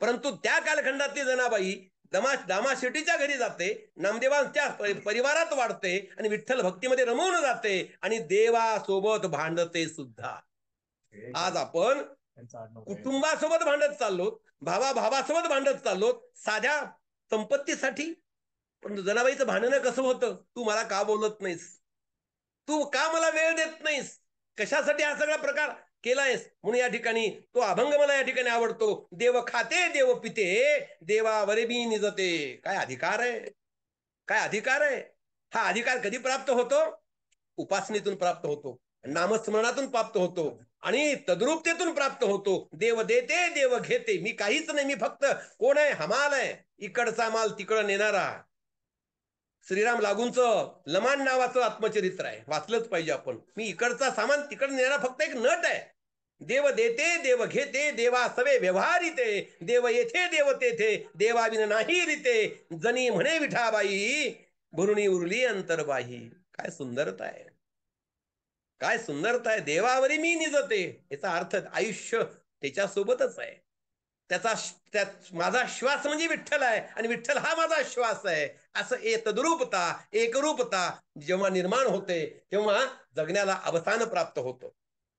परंतु त्या कालखंडातली जनाबाई दामा शेट्टीच्या घरी जाते, नामदेवांच्या परिवारात वाढते आणि विठ्ठल भक्तीमध्ये रमवून जाते आणि देवासोबत भांडते सुद्धा. आज आपण कुटुंबासोबत भांडत चाललो, भावासोबत भांडत चाललो साध्या संपत्तीसाठी. पण जनाबाईचं भांडणं कसं होतं? तू मला का बोलत नाहीस, तू का मला वेळ देत नाहीस, कशासाठी हा सगळा प्रकार केलायस? म्हणून या ठिकाणी तो अभंग मला या ठिकाणी आवडतो. देव खाते देव पिते देवावरे बी निजते. काय अधिकार आहे, काय अधिकार आहे. हा अधिकार कधी प्राप्त होतो? उपासनेतून प्राप्त होतो, नामस्मरणातून प्राप्त होतो आणि तद्रूपतेतून प्राप्त होतो. देव देते देव घेते. मी काहीच नाही, मी फक्त कोण आहे? हमाल आहे, इकडचा माल तिकडं नेणारा. श्रीराम लागूंच लमान नावाचं आत्मचरित्र आहे, वाचलंच पाहिजे आपण. मी इकडचा सामान तिकडे नेणारा फक्त एक नट आहे. देव देते देव घेते देवा सवे व्यवहारिते. देव येथे देव तेथे देवाविन नाही रीते. जनी म्हणे विठाबाई भरुणी उरली अंतरबाही. काय सुंदरता आहे, काय सुंदरता आहे. देवावरी मी निजते, याचा अर्थ आयुष्य त्याच्यासोबतच आहे. त्यात माझा श्वास म्हणजे विठ्ठल आहे आणि विठ्ठल हा माझा श्वास आहे. असं तद्रूपता एकरूपता जेव्हा निर्माण होते तेव्हा जगण्याला अवसान प्राप्त होतं.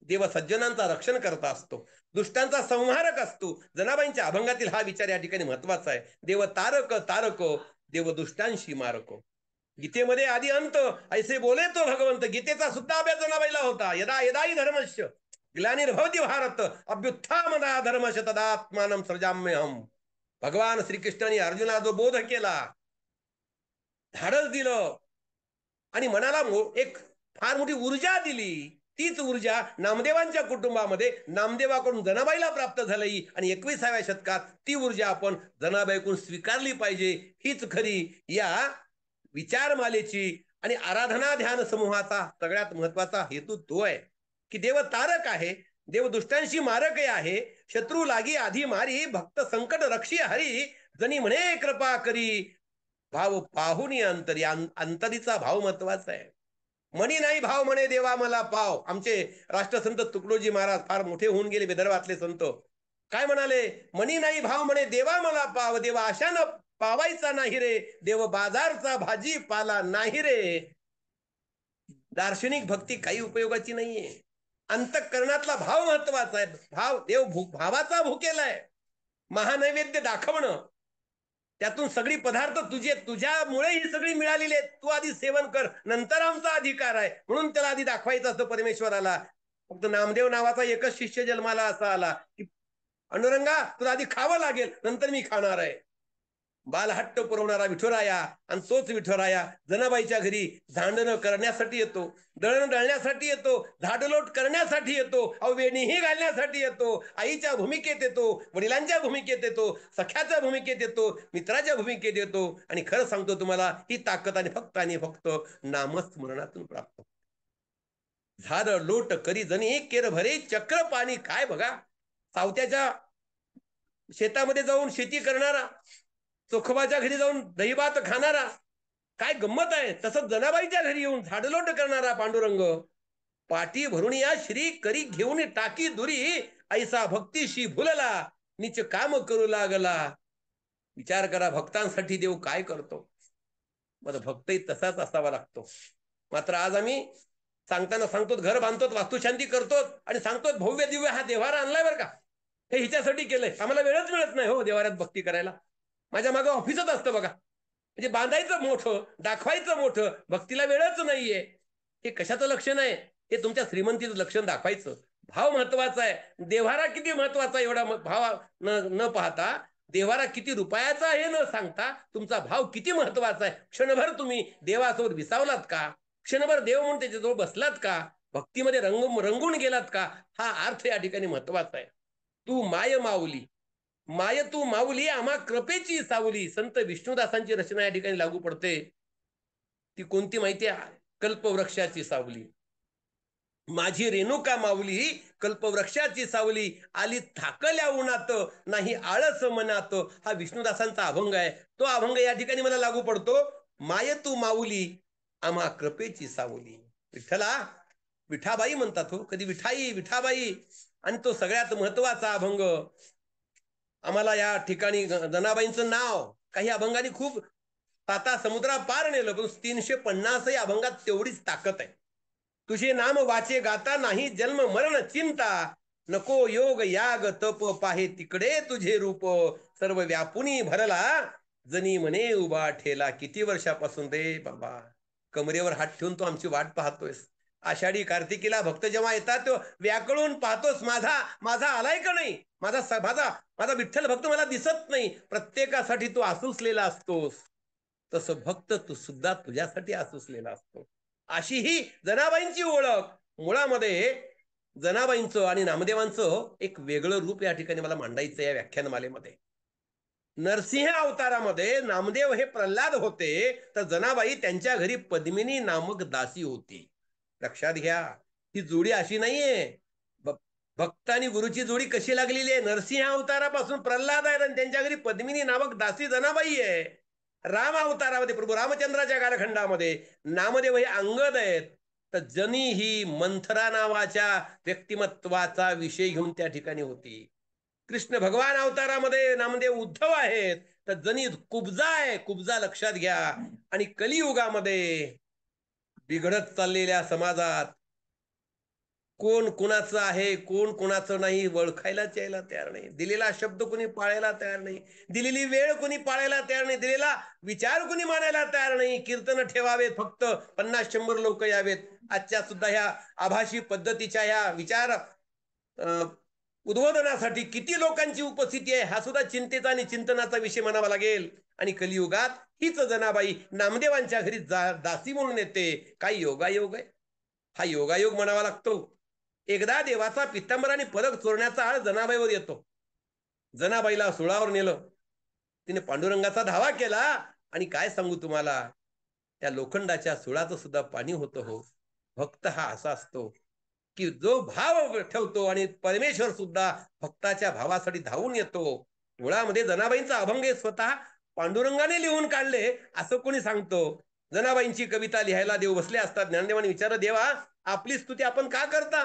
देव सज्जनांचा रक्षण करता असतो, दुष्टांचा संहारक असतो. जनाबाईंच्या अभंगातील हा विचार या ठिकाणी महत्वाचा आहे. देव तारक तारक देव दुष्टांशी मारक. गीतेमध्ये आधी अंत ऐसे बोले तो भगवंत. गीतेचा सुद्धा अभ्यास जनाबाईला होता. यदा यदाही धर्मस्य ग्लानिर्भवति भारत अभ्युत्थानमदा धर्मश तदात्मानं सृजाम्यहम. भगवान श्रीकृष्णाने अर्जुनाला जो बोध केला, धाडस दिलं आणि मनाला एक फार मोठी ऊर्जा दिली, तीच ऊर्जा नामदेवांच्या कुटुंबामध्ये नामदेवाकडून जनाबाईला प्राप्त झाली आणि 21व्या शतकात ती ऊर्जा आपण जनाबाईकडून स्वीकारली पाहिजे. हीच खरी या विचारमालेची आणि आराधना ध्यान समूहाचा सगळ्यात महत्वाचा हेतू तो आहे की देव तारक आहे, देव दुष्टांशी मारक आहे. शत्रू लागी आधी मारी भक्त संकट रक्षी हरी. जनी म्हणे कृपा करी भाव पाहुनी अंतरी. अंतरीचा भाव महत्वाचा आहे. मनी नाही भाव म्हणे देवा मला पाव. आमचे राष्ट्रसंत तुकडोजी महाराज फार मोठे होऊन गेले, विदर्भातले संत. काय म्हणाले? मनी नाही भाव म्हणे देवा मला पाव. देवा आशानं पावायचा नाही रे, देव बाजारचा भाजी पाला नाही रे. दार्शनिक भक्ती काही उपयोगाची नाहीये. अंतःकरणातला भाव महत्वाचा आहे. भावाचा भुकेला आहे. महानैवेद्य दाखवणं, त्यातून सगळी पदार्थ तुझ्यामुळे ही सगळी मिळालेली आहेत, तू आधी सेवन कर, नंतर आमचा अधिकार आहे. म्हणून त्याला आधी दाखवायचं असतं परमेश्वराला. फक्त नामदेव नावाचा एकच शिष्य जन्माला असा आला की अनुरंगा तुला आधी खावं लागेल, नंतर मी खाणार आहे. बालहट्ट पुरवणारा विठुराया आणि तोच विठुराया जनाबाईच्या घरी झांडण करण्यासाठी येतो, दळण दळण्यासाठी येतो, झाडलोट करण्यासाठी येतो, वेणीही घालण्यासाठी येतो, आईच्या भूमिकेत येतो, वडिलांच्या भूमिकेत येतो, सख्याच्या भूमिकेत येतो, मित्राच्या भूमिकेत येतो. आणि खरं सांगतो तुम्हाला, ही ताकद आणि फक्त नामस्मरणातून प्राप्त. झाड लोट करी जणी केर भरे चक्र पाणी. काय बघा, सावत्याच्या शेतामध्ये जाऊन शेती करणारा, चोखोबाच्या घरी जाऊन दहीभात खाणारा, काय गंमत आहे. तसंच जनाबाईच्या घरी येऊन झाडलोट करणारा पांडुरंग. पाठी भरून या श्री करी घेऊन टाकी दुरी. ऐसा भक्तीशी भुलला निच काम करू लागला. विचार करा, भक्तांसाठी देव काय करतो. मग भक्तही तसाच असावा लागतो. मात्र आज आम्ही सांगताना सांगतो, घर बांधतो, वास्तुशांती करतो आणि सांगतो भव्य दिव्य हा देवारा आणलाय बरं का, हे हिच्यासाठी केलंय. आम्हाला वेळच मिळत नाही हो देवाऱ्यात भक्ती करायला. माझ्या मागं ऑफिसच असतं बघा. म्हणजे बांधायचं मोठं, दाखवायचं मोठं, भक्तीला वेळच नाहीये. हे कशाचं लक्षण आहे? हे तुमच्या श्रीमंतीचं लक्षण दाखवायचं. भाव महत्वाचा आहे. देव्हारा किती महत्वाचा, एवढा भाव न पाहता, देव्हारा किती रुपयाचा हे न सांगता तुमचा भाव किती महत्वाचा आहे. क्षणभर तुम्ही देवासोबत विसावलात का? क्षणभर देव म्हणून त्याच्याजवळ बसलात का? भक्तीमध्ये रंगून गेलात का? हा अर्थ या ठिकाणी महत्वाचा आहे. तू माय माऊली, माय तू माऊली आम्हा कृपेची सावली. संत विष्णुदासांची रचना या ठिकाणी लागू पडते. ती कोणती माहिती आहे? कल्पवृक्षाची सावली. माझी रेणुका माऊली कल्पवृक्षाची सावली. आली थाकल्या उन्हात नाही आळस मनात. हा विष्णुदासांचा अभंग आहे. तो अभंग या ठिकाणी मला लागू पडतो. माय तू माऊली आम्हा कृपेची सावली. विठ्ठला, विठाबाई म्हणतात हो, कधी विठाई, विठाबाई. आणि तो सगळ्यात महत्वाचा अभंग आम्हाला या ठिकाणी जनाबाईंचं नाव काही अभंगांनी खूप ताता समुद्रा पार नेलं, पण 350 अभंगात तेवढीच ताकद आहे. तुझे नाम वाचे गाता नाही जन्म मरण चिंता, नको योग याग तप पाहे तिकडे तुझे रूप, सर्व व्यापुनी भरला जनी म्हणे उभा ठेला. किती वर्षापासून रे बाबा कमरेवर हात ठेवून तो आमची वाट पाहतोयस. आषाढी कार्तिकीला भक्त जेव्हा येतात तो व्याकळून पाहतोस, माझा माझा आलाय का नाही, माझा माझा माझा विठ्ठल भक्त मला दिसत नाही. प्रत्येकासाठी तू आसुसलेला असतोस, तसं भक्त तू सुद्धा तुझ्यासाठी आसुसलेला असतो. अशी ही जनाबाईंची ओळख. मुळामध्ये जनाबाईंचं आणि नामदेवांचं एक वेगळं रूप या ठिकाणी मला मांडायचं या व्याख्यानमालेमध्ये. नरसिंह अवतारामध्ये नामदेव हे प्रल्हाद होते, तर जनाबाई त्यांच्या घरी पद्मिनी नामक दासी होती. लक्षात घ्या, ही जोडी अशी नाहीये. भक्त आणि गुरुची जोडी कशी लागलेली आहे. नरसिंह अवतारापासून प्रल्हाद आहे आणि त्यांच्या घरी पद्मिनी नामक दासी जनाबाई आहे. राम अवतारामध्ये प्रभू रामचंद्राच्या कालखंडामध्ये नामदेव हे अंगद आहेत, तर जनी ही मंथरा नावाच्या व्यक्तिमत्वाचा विषय घेऊन त्या ठिकाणी होती. कृष्ण भगवान अवतारामध्ये नामदेव उद्धव आहेत, तर जनी कुब्जा आहे, कुब्जा लक्षात घ्या. आणि कलियुगामध्ये बिघडत चाललेल्या समाजात कोण कुणाचं आहे कोण कुणाचं नाही ओळखायलाच यायला तयार नाही. दिलेला शब्द कुणी पाळायला तयार नाही, दिलेली वेळ कुणी पाळायला तयार नाही, दिलेला विचार कुणी मानायला तयार नाही. कीर्तन ठेवावेत, फक्त 50-100 लोक यावेत. आजच्या सुद्धा ह्या आभाषी पद्धतीच्या ह्या विचार उद्बोधनासाठी किती लोकांची उपस्थिती आहे हा सुद्धा चिंतेचा आणि चिंतनाचा विषय म्हणावा लागेल. आणि कलियुगात हीच जनाबाई नामदेवांच्या घरी दासी म्हणून येते. काय योगायोग आहे हा, योगायोग म्हणावा लागतो. एकदा देवाचा पित्तांबर आणि पदक चोरण्याचा आळ जनाबाईवर येतो. जनाबाईला सुळावर नेलं, तिने पांडुरंगाचा धावा केला. आणि काय सांगू तुम्हाला, त्या लोखंडाच्या सुळाचं सुद्धा पाणी होतं हो. भक्त हा असा असतो की जो भाव ठेवतो आणि परमेश्वर सुद्धा भक्ताच्या भावासाठी धावून येतो. मुळामध्ये जनाबाईंचा अभंग स्वतः पांडुरंगाने लिहून काढले असं कोणी सांगतो. जनाबाईंची कविता लिहायला देव बसले असतात. ज्ञानदेवाने विचारलं, देवा आपली स्तुती आपण का करता?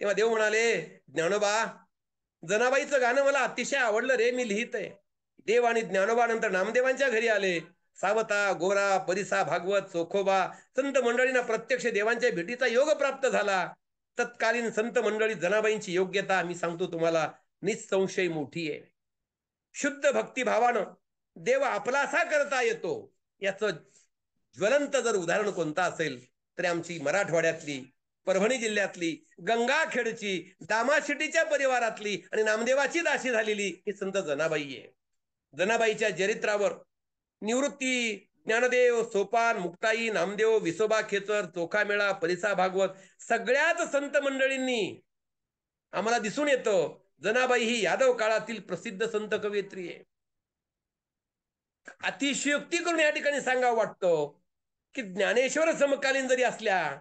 तेव्हा देव म्हणाले, ज्ञानोबा जनाबाईचं गाणं मला अतिशय आवडलं रे, मी लिहित आहे. देव आणि ज्ञानोबा नंतर नामदेवांच्या घरी आले. सावता, गोरा, परिसा, भागवत, चोखोबा संत मंडळींना प्रत्यक्ष देवांच्या भेटीचा योग प्राप्त झाला. तत्कालीन संत मंडळी जनाबाईंची योग्यता मी सांगतो तुम्हाला निसंशय मोठी आहे. शुद्ध भक्तिभावानं देव आपलासा करता येतो याचं ज्वलंत जर उदाहरण कोणतं असेल तर आमची मराठवाड्यातली, परभणी जिल्ह्यातली, गंगाखेडची, दामाशिटीच्या परिवारातली आणि नामदेवाची दासी झालेली ही संत जनाबाई आहे. जनाबाईच्या चरित्रावर निवृत्ती, ज्ञानदेव, सोपान, मुक्ताई, नामदेव, विसोबा खेचर, चोखामेळा, परिसा भागवत सगळ्याच संत मंडळींनी आम्हाला दिसून येतं जनाबाई ही यादव काळातील प्रसिद्ध संत कवयित्री आहे. अतिशयोक्ती करून या ठिकाणी सांगावं वाटतं की ज्ञानेश्वर समकालीन जरी असल्या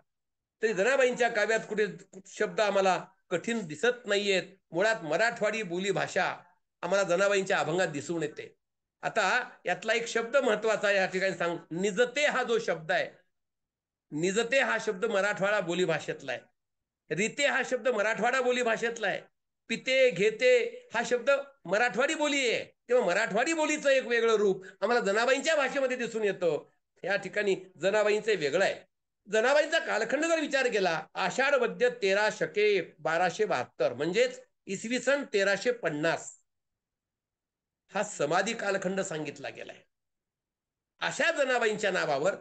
तरी जनाबाईंच्या काव्यात कुठे शब्द आम्हाला कठीण दिसत नाहीयेत. मुळात मराठवाडी बोली भाषा आम्हाला जनाबाईंच्या अभंगात दिसून येते. आता यातला एक शब्द महत्वाचा या ठिकाणी सांग, निजते हा जो शब्द आहे, निजते हा शब्द मराठवाडा बोली भाषेतला आहे. रीते हा शब्द मराठवाडा बोली भाषेतला आहे. पिते, घेते हा शब्द मराठवाडी बोली आहे. तेव्हा मराठवाडी बोलीचं एक वेगळं रूप आम्हाला जनाबाईंच्या भाषेमध्ये दिसून येतं. या ठिकाणी जनाबाईंचे वेगळं आहे. जनाबाईंचा कालखंड जर विचार केला, आषाढ वद्य 13 शके 1272 म्हणजेच इसवी सन 1350 हा समाधी कालखंड सांगितला गेलाय. अशा जनाबाईंच्या नावावर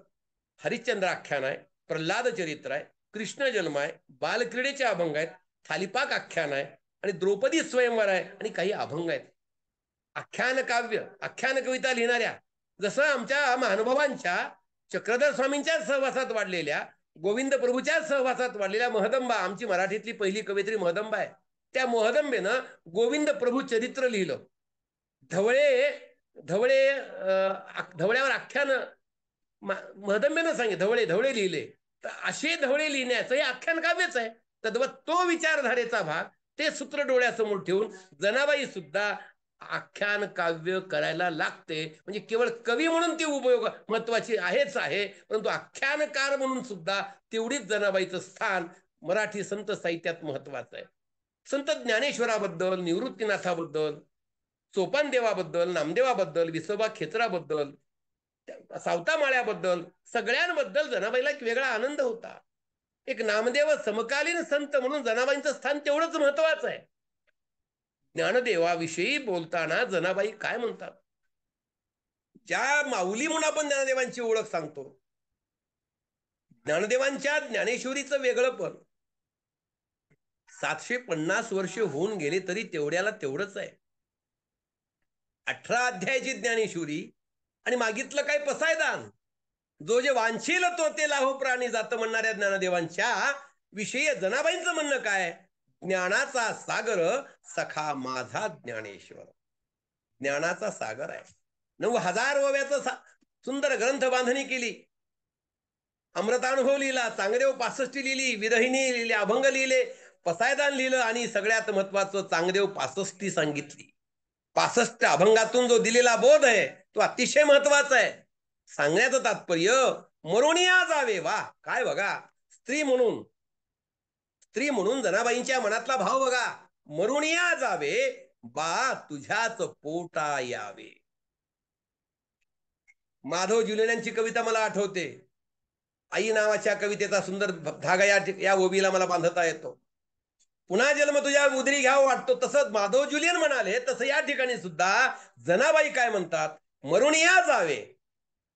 हरिश्चंद्र आख्यान आहे, प्रल्हाद चरित्र आहे, कृष्ण जन्म आहे, बालक्रीडेचे अभंग आहेत, थालीपाक आख्यान आहे आणि द्रौपदी स्वयंवर आहे आणि काही अभंग आहेत. आख्यान काव्य, आख्यान कविता लिहिणाऱ्या जसं आमच्या महानुभावांच्या चक्रधर स्वामींच्या सहवासात वाढलेल्या, गोविंद प्रभूच्या सहवासात वाढलेल्या महदंबा, आमची मराठीतली पहिली कवयित्री महदंबा आहे. त्या महदंबेनं गोविंद प्रभू चरित्र लिहिलं. धवळ्यावर आख्यान महदंबेनं सांगितलं, धवळे लिहिले. तर असे धवळे लिहिण्याचं हे आख्यान काव्यच आहे. तद्वत तो विचारधारेचा भाग, ते सूत्र डोळ्यासमोर ठेवून जनाबाई सुद्धा आख्यान काव्य करायला लागते. म्हणजे केवळ कवी म्हणून ती उपयोग महत्वाची आहेच आहे, परंतु आख्यानकार म्हणून सुद्धा तेवढीच जनाबाईचं स्थान मराठी संत साहित्यात महत्वाचं आहे. संत ज्ञानेश्वराबद्दल, निवृत्तीनाथाबद्दल, सोपानदेवाबद्दल, नामदेवाबद्दल, विसोबा खेचराबद्दल, सावता माळ्याबद्दल, सगळ्यांबद्दल जनाबाईला एक वेगळा आनंद होता. एक नामदेव समकालीन संत म्हणून जनाबाईंचं स्थान तेवढंच महत्वाचं आहे. ज्ञानदेवाविषयी बोलताना जनाबाई काय म्हणतात? ज्या माऊली म्हणून आपण ज्ञानदेवांची ओळख सांगतो, ज्ञानदेवांच्या ज्ञानेश्वरीचं वेगळंपण 750 वर्ष होऊन गेले तरी तेवढ्याला तेवढंच आहे. 18 अध्यायाची ज्ञानेश्वरी आणि मागितलं काय पसायदान. जो जे वांछील तो ते लाहो प्राणी जात म्हणणाऱ्या ज्ञानदेवांच्या विषयी जनाबाईंचं म्हणणं काय? ज्ञानाचा सागर सखा माझा ज्ञानेश्वर. ज्ञानाचा सागर आहे. 9000 ओव्याचा सुंदर ग्रंथ बांधणी केली. अमृतानुभव लिहिला, चांगदेव 65 लिहिली, विरहिणी लिहिली, अभंग लिहिले, पसायदान लिहिलं आणि सगळ्यात महत्वाचं चांगदेव 65 सांगितली. 65 अभंगातून जो दिलेला बोध आहे तो अतिशय महत्वाचा आहे. सांगण्याचं तात्पर्य मरोनिया जावे. वा काय बघा, स्त्री म्हणून जनाबाईंच्या मनातला भाव बघा. मरुनिया जावे बा तुझ्याच पोटा यावे. माधव जुलेल्यांची कविता मला आठवते. आई नावाच्या कवितेचा सुंदर धागा या ओबीला मला बांधता येतो. पुन्हा जन्म तुझ्या उदरी घ्यावं वाटतो, तसंच माधव जुलियन म्हणाले, तसं या ठिकाणी सुद्धा जनाबाई काय म्हणतात? मरुनिया जावे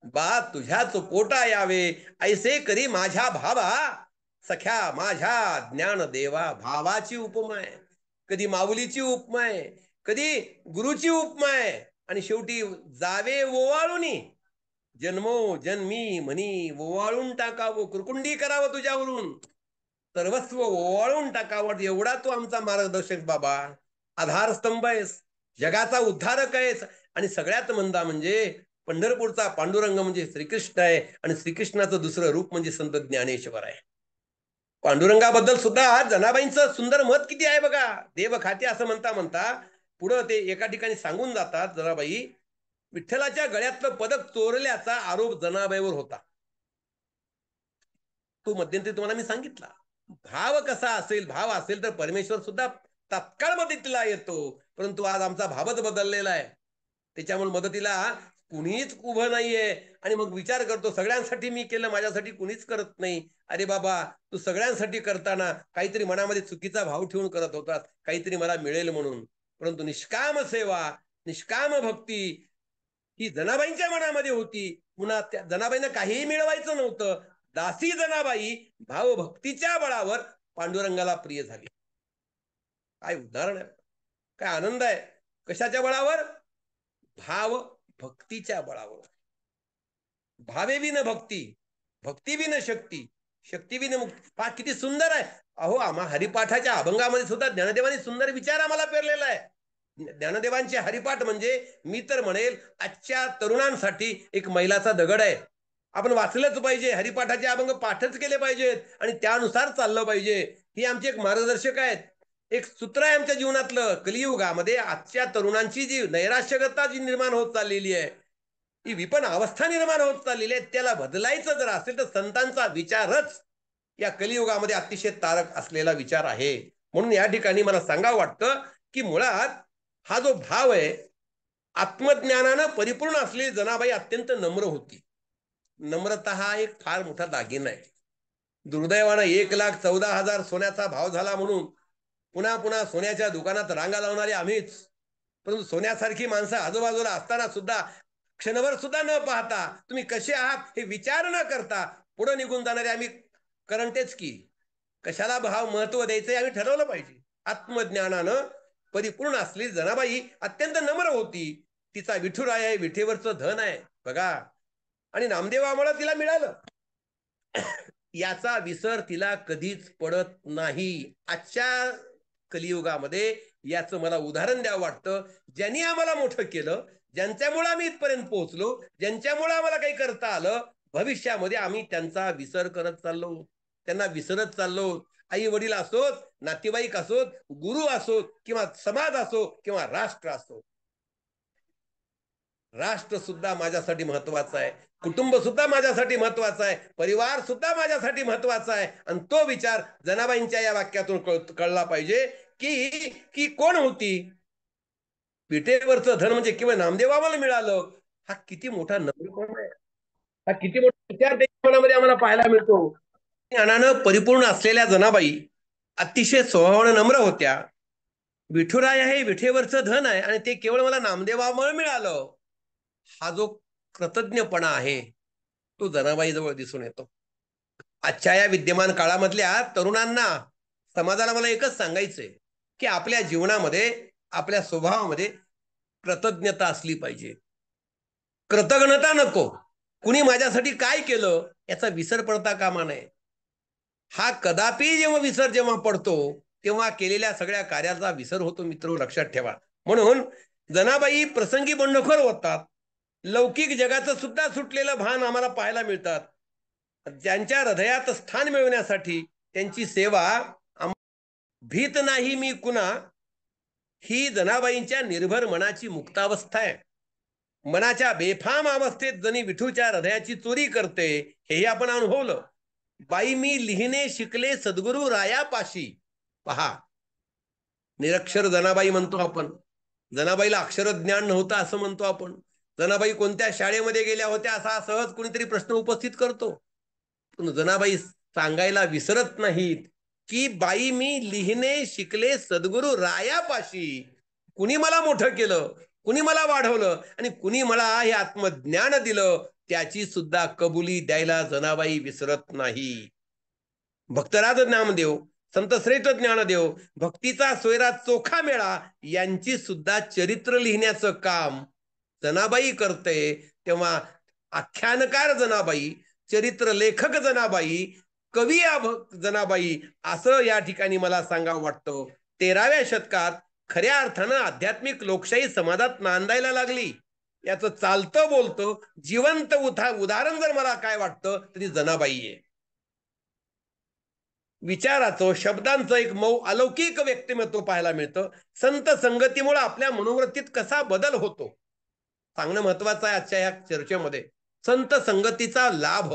बा तुझ्याच पोटा यावे, ऐसे करी माझ्या भावा सख्या माझ्या ज्ञानदेवा. भावाची उपमा आहे, कधी माऊलीची उपमा आहे, कधी गुरुची उपमा आहे, आणि शेवटी जावे ओवाळूनी. जन्मो जन्मी म्हणी ओवाळून टाकावं, कुरकुंडी करावं तुझ्यावरून, सर्वस्व ओवाळून टाकावं. एवढा तू आमचा मार्गदर्शक बाबा, आधारस्तंभ आहेस, जगाचा उद्धारक आहेस. आणि सगळ्यात मंदा म्हणजे पंढरपूरचा पांडुरंग म्हणजे श्रीकृष्ण आहे, आणि श्रीकृष्णाचं दुसरं रूप म्हणजे संत ज्ञानेश्वर आहे. पांडुरंगाबद्दल सुद्धा जनाबाईंचं सुंदर मत किती आहे बघा. देव खाते असं म्हणता पुढं ते एका ठिकाणी सांगून जातात जनाबाई, विठ्ठलाच्या गळ्यातलं पदक चोरल्याचा आरोप जनाबाईवर होता. तो मध्यंतरी तुम्हाला मी सांगितला. भाव कसा असेल, भाव असेल तर परमेश्वर सुद्धा तात्काळ मदतीला येतो. परंतु आज आमचा भावच बदललेला आहे, त्याच्यामुळे मदतीला कुणीच उभं नाहीये. आणि मग विचार करतो, सगळ्यांसाठी मी केलं, माझ्यासाठी कुणीच करत नाही. अरे बाबा, तू सगळ्यांसाठी करताना काहीतरी मनामध्ये चुकीचा भाव ठेवून करत होतात, काहीतरी मला मिळेल म्हणून. परंतु निष्काम सेवा, निष्काम भक्ती ही जनाबाईंच्या मनामध्ये होती. पुन्हा त्या जनाबाईंना काहीही मिळवायचं नव्हतं. दासी जनाबाई भावभक्तीच्या बळावर पांडुरंगाला प्रिय झाली. काय उदाहरण आहे, काय आनंद आहे. कशाच्या बळावर? भाव भक्तीच्या बळावर. भावे विन भक्ती, भक्ती विन शक्ती, शक्ती विन मुक्ती. पहा किती सुंदर आहे. अहो, आम्हा हरिपाठाच्या अभंगामध्ये सुद्धा ज्ञानदेवांनी सुंदर विचार आम्हाला पेरलेला आहे. ज्ञानदेवांचे हरिपाठ म्हणजे मी तर म्हणेल आजच्या तरुणांसाठी एक मैलाचा दगड आहे. आपण वाचलंच पाहिजे, हरिपाठाचे अभंग पाठच केले पाहिजेत आणि त्यानुसार चाललं पाहिजे. ही आमची एक मार्गदर्शक आहेत, एक सूत्र आहे आमच्या जीवनातलं. कलियुगामध्ये आजच्या तरुणांची जी नैराश्यकता जी निर्माण होत चाललेली आहे, ही विपन्न अवस्था निर्माण होत चाललेली आहे, त्याला बदलायचं जर असेल तर संतांचा विचारच या कलियुगामध्ये अतिशय तारक असलेला विचार आहे. म्हणून या ठिकाणी मला सांगावं वाटतं की मुळात हा जो भाव आहे, आत्मज्ञानानं परिपूर्ण असलेली जनाबाई अत्यंत नम्र होती. नम्रता हा एक फार मोठा दागिना आहे. दुर्दैवानं 1,14,000 सोन्याचा भाव झाला म्हणून पुन्हा पुन्हा सोन्याच्या दुकानात रांगा लावणारे आम्हीच. परंतु सोन्यासारखी माणसं आजूबाजूला असताना सुद्धा क्षणभर सुद्धा न पाहता, तुम्ही कसे आहात हे विचार न करता पुढे निघून जाणारे आम्ही करंटेच की. कशाला भाव महत्व द्यायचं आम्ही ठरवलं पाहिजे. आत्मज्ञानानं परिपूर्ण असलेली जनाबाई अत्यंत नम्र होती. तिचा विठुराय आहे, विठेवरचं धन आहे बघा. आणि नामदेवामुळे तिला मिळालं, याचा विसर तिला कधीच पडत नाही. आजच्या कलियुगामध्ये याचं मला उदाहरण द्यावं वाटतं. ज्यांनी आम्हाला मोठं केलं, ज्यांच्यामुळे आम्ही इथपर्यंत पोहोचलो, ज्यांच्यामुळे आम्हाला काही करता आलं, भविष्यामध्ये आम्ही त्यांचा विसर करत चाललो, त्यांना विसरत चाललो. आई वडील असोत, नातेवाईक असोत, गुरु असोत, किंवा समाज असो, किंवा राष्ट्र असो. राष्ट्र सुद्धा माझ्यासाठी महत्वाचा आहे, कुटुंब सुद्धा माझ्यासाठी महत्वाचा आहे, परिवार सुद्धा माझ्यासाठी महत्वाचा आहे. आणि तो विचार जनाबाईंच्या या वाक्यातून कळला पाहिजे की की कोण होती. पिठेवरचं धन म्हणजे केवळ नामदेवाला मिळालं, हा किती मोठा नम्रपणा आहे, हा किती मोठा विचार त्याच्या मनामध्ये आम्हाला पाहायला मिळतो. ज्ञानानं परिपूर्ण असलेल्या जनाबाई अतिशय स्वभावानं नम्र होत्या. विठुराय हे विठेवरचं धन आहे आणि ते केवळ मला नामदेवामुळे मिळालं, हा जो कृतज्ञपणा आहे तो जनाबाई जवळ दिसून येतो. आजच्या या विद्यमान काळामधल्या तरुणांना, समाजाला मला एकच सांगायचंय की आपल्या जीवनामध्ये, आपल्या स्वभावामध्ये कृतज्ञता असली पाहिजे. कृतज्ञता नको, कुणी माझ्यासाठी काय केलं याचा विसर पडता कामा नये. हा कदापि जेव्हा पडतो तेव्हा केलेल्या सगळ्या कार्याचा विसर होतो. मित्र, लक्षात ठेवा. म्हणून जनाबाई प्रसंगी बंडखोर होतात, लौकिक जगाचं सुद्धा सुटलेलं भान आम्हाला पाहायला मिळतात. ज्यांच्या हृदयात स्थान मिळवण्यासाठी त्यांची सेवा, भीत नाही मी कुणा, ही जनाबाईंच्या निर्भर मनाची मुक्तावस्था आहे. मनाच्या बेफाम अवस्थेत जणी विठूच्या हृदयाची चोरी करते, हेही आपण अनुभवलं. बाई मी लिहिणे शिकले सद्गुरू रायापाशी. पहा, निरक्षर जनाबाई म्हणतो आपण, जनाबाईला अक्षर ज्ञान नव्हतं असं म्हणतो आपण. जनाबाई कोणत्या शाळेमध्ये गेल्या होत्या असा सहज कोणीतरी प्रश्न उपस्थित करतो. पण जनाबाई सांगायला विसरत नाहीत की बाई मी लिहिणे शिकले सद्गुरू रायापाशी. कुणी मला मोठं केलं, कुणी मला वाढवलं आणि कुणी मला हे आत्मज्ञान दिलं, त्याची सुद्धा कबुली द्यायला जनाबाई विसरत नाही. भक्तराज नामदेव, संत श्रेष्ठ ज्ञानदेव, भक्तीचा सोयरा चोखा मेळा यांची सुद्धा चरित्र लिहिण्याचं काम जनाबाई करते. तेव्हा आख्यानकार जनाबाई, चरित्र लेखक जनाबाई, कवी जनाबाई, असं या ठिकाणी मला सांगावं वाटतं. 13व्या शतकात खऱ्या अर्थानं आध्यात्मिक लोकशाही समाजात नांदायला लागली. याचं चालतं बोलतं जिवंत उदाहरण जर मला काय वाटतं तरी जनाबाई आहे. विचाराचं, शब्दांचं एक मऊ अलौकिक व्यक्तिमत्व पाहायला मिळतं. संत संगतीमुळे आपल्या मनोवृत्तीत कसा बदल होतो सांगणं महत्वाचं आहे आजच्या या चर्चेमध्ये. संत संगतीचा लाभ,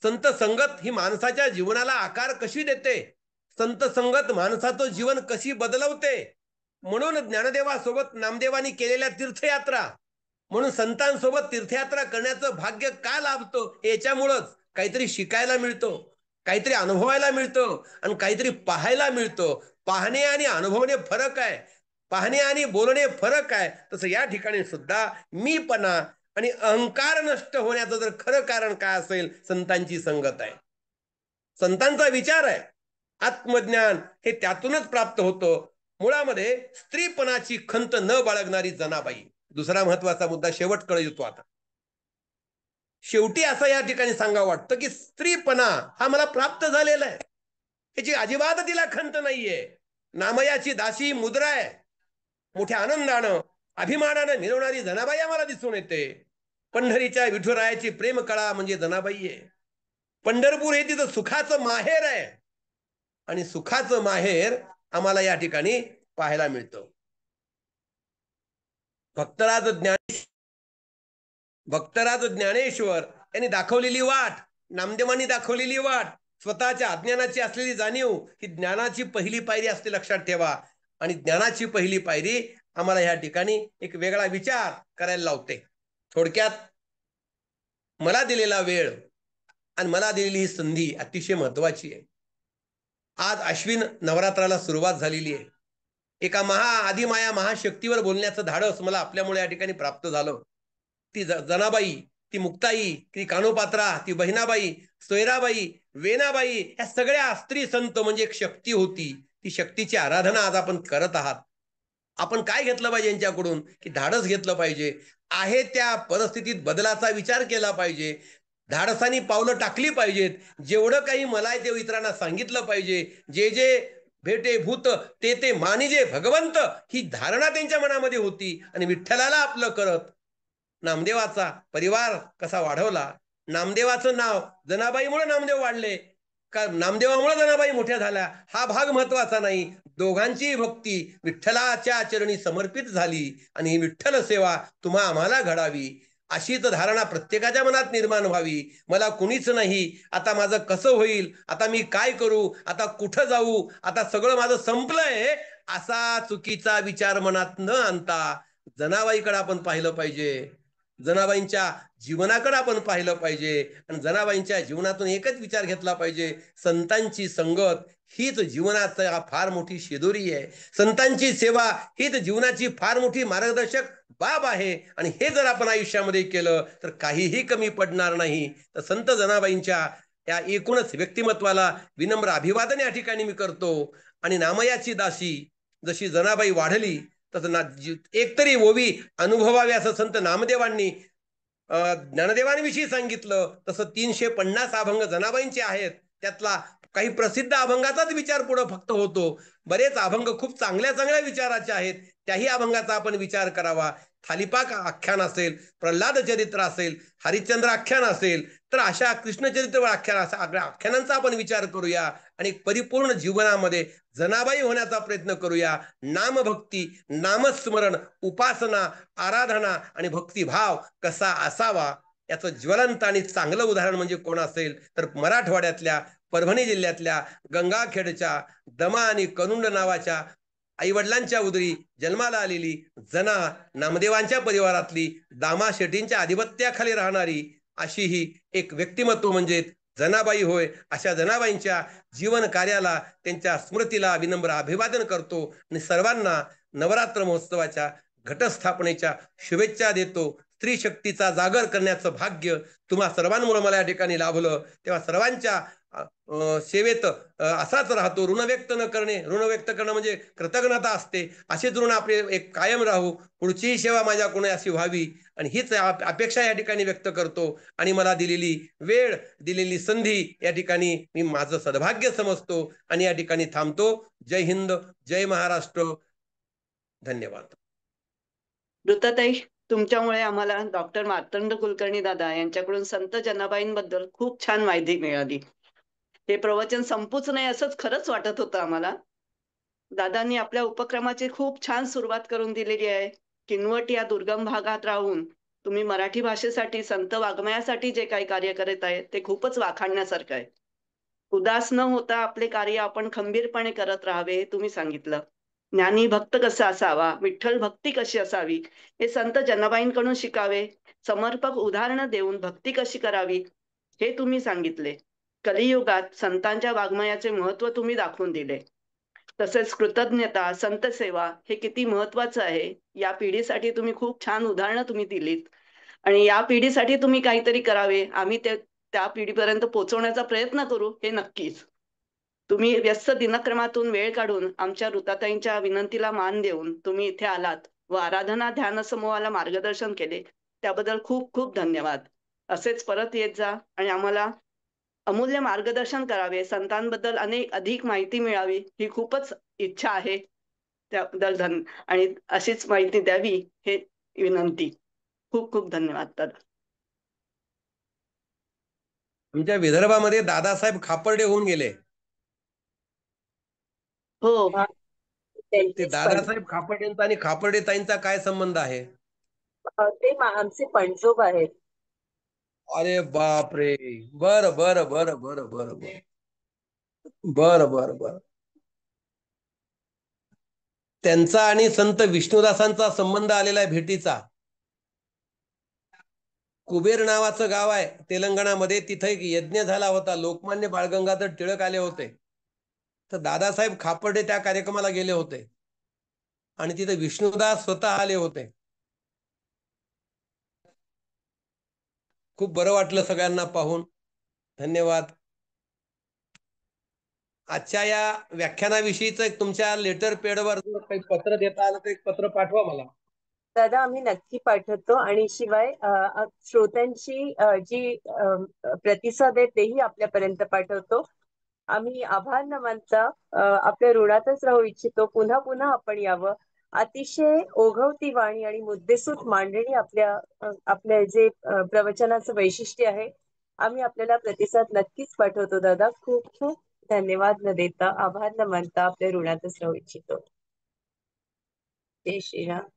संत संगत ही माणसाच्या जीवनाला आकार कशी देते, संत संगत माणसाचं जीवन कशी बदलवते. म्हणून ज्ञानदेवासोबत नामदेवानी केलेल्या तीर्थयात्रा, म्हणून संतांसोबत तीर्थयात्रा करण्याचं भाग्य का लाभतं, याच्यामुळंच काहीतरी शिकायला मिळतं, काहीतरी अनुभवायला मिळतं आणि काहीतरी पाहायला मिळतं. पाहणे आणि अनुभवणे फरक आहे, पाहणे आणि बोलणे फरक आहे. तसं या ठिकाणी सुद्धा मीपणा आणि अहंकार नष्ट होण्याचं जर खरं कारण काय असेल, संतांची संगत आहे, संतांचा विचार आहे. आत्मज्ञान हे त्यातूनच प्राप्त होतं. मुळामध्ये स्त्रीपणाची खंत न बाळगणारी जनाबाई. दुसरा महत्वाचा मुद्दा शेवटकडे येतो. आता शेवटी असं या ठिकाणी सांगावं वाटतं की स्त्रीपणा हा मला प्राप्त झालेला आहे, याची अजिबात तिला खंत नाहीये. नामयाची दासी मुद्रा आहे. मोठ्या आनंदानं, अभिमानानं मिरवणारी जनाबाई आम्हाला दिसून येते. पंढरीच्या विठुरायाची प्रेम कळा म्हणजे जनाबाई आहे. पंढरपूर हे तिथं सुखाचं माहेर आहे आणि सुखाचं माहेर आम्हाला या ठिकाणी पाहायला मिळतं. भक्तराज ज्ञानेश्वर यांनी दाखवलेली वाट, नामदेवांनी दाखवलेली वाट, स्वतःच्या अज्ञानाची असलेली जाणीव ही ज्ञानाची पहिली पायरी असते, लक्षात ठेवा. आणि ज्ञानाची पहिली पायरी आम्हाला या ठिकाणी एक वेगळा विचार करायला लावते. थोडक्यात मला दिलेला वेळ आणि मला दिलेली ही संधी अतिशय महत्वाची आहे. आज अश्विन नवरात्राला सुरुवात झालेली आहे. एका आदिमाया महाशक्तीवर बोलण्याचं धाडस मला आपल्यामुळे या ठिकाणी प्राप्त झालं. ती जनाबाई, ती मुक्ताई, ती कानोपात्रा, ती बहिणाबाई, सोयराबाई, वेनाबाई, या सगळ्या स्त्री संत म्हणजे एक शक्ती होती. ती शक्तीची आराधना आज आपण करत आहात. आपण काय घेतलं पाहिजे यांच्याकडून, की धाडस घेतलं पाहिजे. आहे त्या परिस्थितीत बदलाचा विचार केला पाहिजे, धाडसानी पावलं टाकली पाहिजेत. जेवढं काही मला आहे ते इतरांना सांगितलं पाहिजे. जे जे भेटे भूत ते ते मानिजे भगवंत, ही धारणा त्यांच्या मनामध्ये होती. आणि विठ्ठलाला आपलं करत नामदेवाचा परिवार कसा वाढवला. नामदेवाचं नाव जनाबाईमुळे नामदेव वाढले. का नामदेवामुळे जनाबाई मोठ्या झाल्या हा भाग महत्वाचा नाही. दोघांची भक्ती विठ्ठलाच्या चरणी समर्पित झाली आणि ही विठ्ठल सेवा तुम्हा आम्हाला घडावी अशीच धारणा प्रत्येकाच्या मनात निर्माण व्हावी. मला कुणीच नाही, आता माझं कसं होईल, आता मी काय करू, आता कुठं जाऊ, आता सगळं माझं संपलंय, असा चुकीचा विचार मनात न आणता जनाबाईकडे आपण पाहिलं पाहिजे. जनाबाईंच्या जीवनाकडे आपण पाहिलं पाहिजे आणि जनाबाईंच्या जीवनातून एकच विचार घेतला पाहिजे, संतांची संगत हीच जीवनाचा फार मोठी शिदोरी आहे. संतांची सेवा हीच जीवनाची फार मोठी मार्गदर्शक बाब आहे आणि हे जर आपण आयुष्यामध्ये केलं तर काहीही कमी पडणार नाही. तर संत जनाबाईंच्या या एकूणच व्यक्तिमत्वाला विनम्र अभिवादन या ठिकाणी मी करतो. आणि नामयाची दासी जशी जनाबाई वाढली तसं एकतरी ओवी अनुभवावी असं संत नामदेवांनी ज्ञानदेवांविषयी सांगितलं. तसं 350 अभंग जनाबाईंचे आहेत. त्यातला काही प्रसिद्ध अभंगाचाच विचार पुढे फक्त होतो. बरेच अभंग खूप चांगल्या चांगल्या विचाराचे आहेत, त्याही अभंगाचा आपण विचार करावा. थालीपाक आख्यान असेल, प्रल्हाद चरित्र असेल, हरिश्चंद्र आख्यान असेल, तर अशा कृष्णचरित्र आख्यानांचा आपण विचार करूया आणि परिपूर्ण जीवनामध्ये जनाबाई होण्याचा प्रयत्न करूया. नामभक्ती, नामस्मरण, उपासना, आराधना आणि भक्तिभाव कसा असावा याचं ज्वलंत आणि चांगलं उदाहरण म्हणजे कोण असेल तर मराठवाड्यातल्या परभणी जिल्ह्यातल्या गंगाखेडच्या दमा आणि कनुंड नावाच्या आईवडिलांच्या उदरी जन्माला आलेली जना नामदेवांच्या परिवारातली दामा शेट्टींच्या आधिपत्याखाली राहणारी अशी ही एक व्यक्तिमत्व म्हणजे जनाबाई होय. अशा जनाबाईंच्या जीवन कार्याला, त्यांच्या स्मृतीला विनम्र अभिवादन करतो आणि सर्वांना नवरात्र महोत्सवाच्या घटस्थापनेच्या शुभेच्छा देतो. स्त्री शक्तीचा जागर करण्याचं भाग्य तुम्हा सर्वांमुळे मला या ठिकाणी लाभलं. तेव्हा सर्वांच्या सेवेत असाच राहतो. ऋण व्यक्त न करणे, ऋण व्यक्त करणं म्हणजे कृतज्ञता असते. असेच ऋण आपले एक कायम राहू, पुढचीही सेवा माझ्याकडून अशी व्हावी आणि हीच अपेक्षा या ठिकाणी व्यक्त करतो. आणि मला दिलेली वेळ, दिलेली संधी या ठिकाणी मी माझं सद्भाग्य समजतो आणि या ठिकाणी थांबतो. जय हिंद, जय महाराष्ट्र. धन्यवाद. ऋताताई, तुमच्यामुळे आम्हाला डॉक्टर मार्तंड कुलकर्णी दादा यांच्याकडून संत जनाबाईंबद्दल खूप छान माहिती मिळाली. हे प्रवचन संपूच नाही असंच खरंच वाटत होतं आम्हाला. दादांनी आपल्या उपक्रमाची खूप छान सुरुवात करून दिलेली आहे. किनवट या दुर्गम भागात राहून तुम्ही मराठी भाषेसाठी, संत वाङ्मयासाठी जे काही कार्य करत आहे ते खूपच वाखाणण्यासारखं आहे. उदास न होता आपले कार्य आपण खंबीरपणे करत राहावे हे तुम्ही सांगितलं. ज्ञानी भक्त कसा असावा, विठ्ठल भक्ती कशी असावी हे संत जनाबाईंकडून शिकावे. समर्पक उदाहरणं देऊन भक्ती कशी करावी हे तुम्ही सांगितले. कलियुगात संतांच्या वाङ्मयाचे महत्व तुम्ही दाखवून दिले. तसेच कृतज्ञता, संत सेवा हे किती महत्वाचं आहे या पिढीसाठी तुम्ही खूप छान उदाहरणं तुम्ही दिलीत. आणि या पिढीसाठी तुम्ही काहीतरी करावे, आम्ही त्या पिढीपर्यंत पोहोचवण्याचा प्रयत्न करू हे नक्कीच. तुम्ही व्यस्त दिनक्रमातून वेळ काढून आमच्या ऋताताईंच्या विनंतीला मान देऊन तुम्ही इथे आलात व आराधना ध्यान समूहाला मार्गदर्शन केले त्याबद्दल खूप खूप धन्यवाद. असेच परत येत जा आणि आम्हाला अमूल्य मार्गदर्शन करावे, संतांबद्दल अधिक माहिती मिळावी ही खूपच इच्छा आहे. त्याबद्दल आणि अशीच माहिती द्यावी हे विनंती. खूप खूप धन्यवाद दादा. आमच्या विदर्भामध्ये दादासाहेब खापर्डे होऊन गेले. हो, ते दादासाहेब खापर्डेंचा आणि खापर्डे ताईंचा काय संबंध आहे? ते आमचे पणजोब आहेत. अरे बाप रे. बर बर बर बर बर बर बर बर. त्यांचा आणि संत विष्णुदासांचा संबंध आलेला आहे भेटीचा. कुबेर नावाचं गाव आहे तेलंगणामध्ये, तिथे एक यज्ञ झाला होता. लोकमान्य बाळ गंगाधर टिळक आले होते, तर दादासाहेब खापर्डे त्या कार्यक्रमाला गेले होते आणि तिथे विष्णुदास स्वतः आले होते. खूप बरं वाटलं सगळ्यांना पाहून. धन्यवाद. आजच्या या व्याख्यानाविषयीच तुमच्या लेटर पेडवर काही पत्र देता आलं तर एक पत्र पाठवा मला. दादा, आम्ही नक्की पाठवतो आणि शिवाय श्रोत्यांची जी प्रतिसाद आहे तेही आपल्यापर्यंत पाठवतो. आम्ही आभार न मानता आपल्या ऋणातच राहू इच्छितो. पुन्हा पुन्हा आपण यावं. अतिशय ओघवती वाणी आणि मुद्देसूद मांडणी आपल्या जे प्रवचनाचं वैशिष्ट्य आहे. आम्ही आपल्याला प्रतिसाद नक्कीच पाठवतो दादा. खूप खूप धन्यवाद न देता, आभार न मानता आपल्या ऋणातच राहू इच्छितो. जय श्रीराम.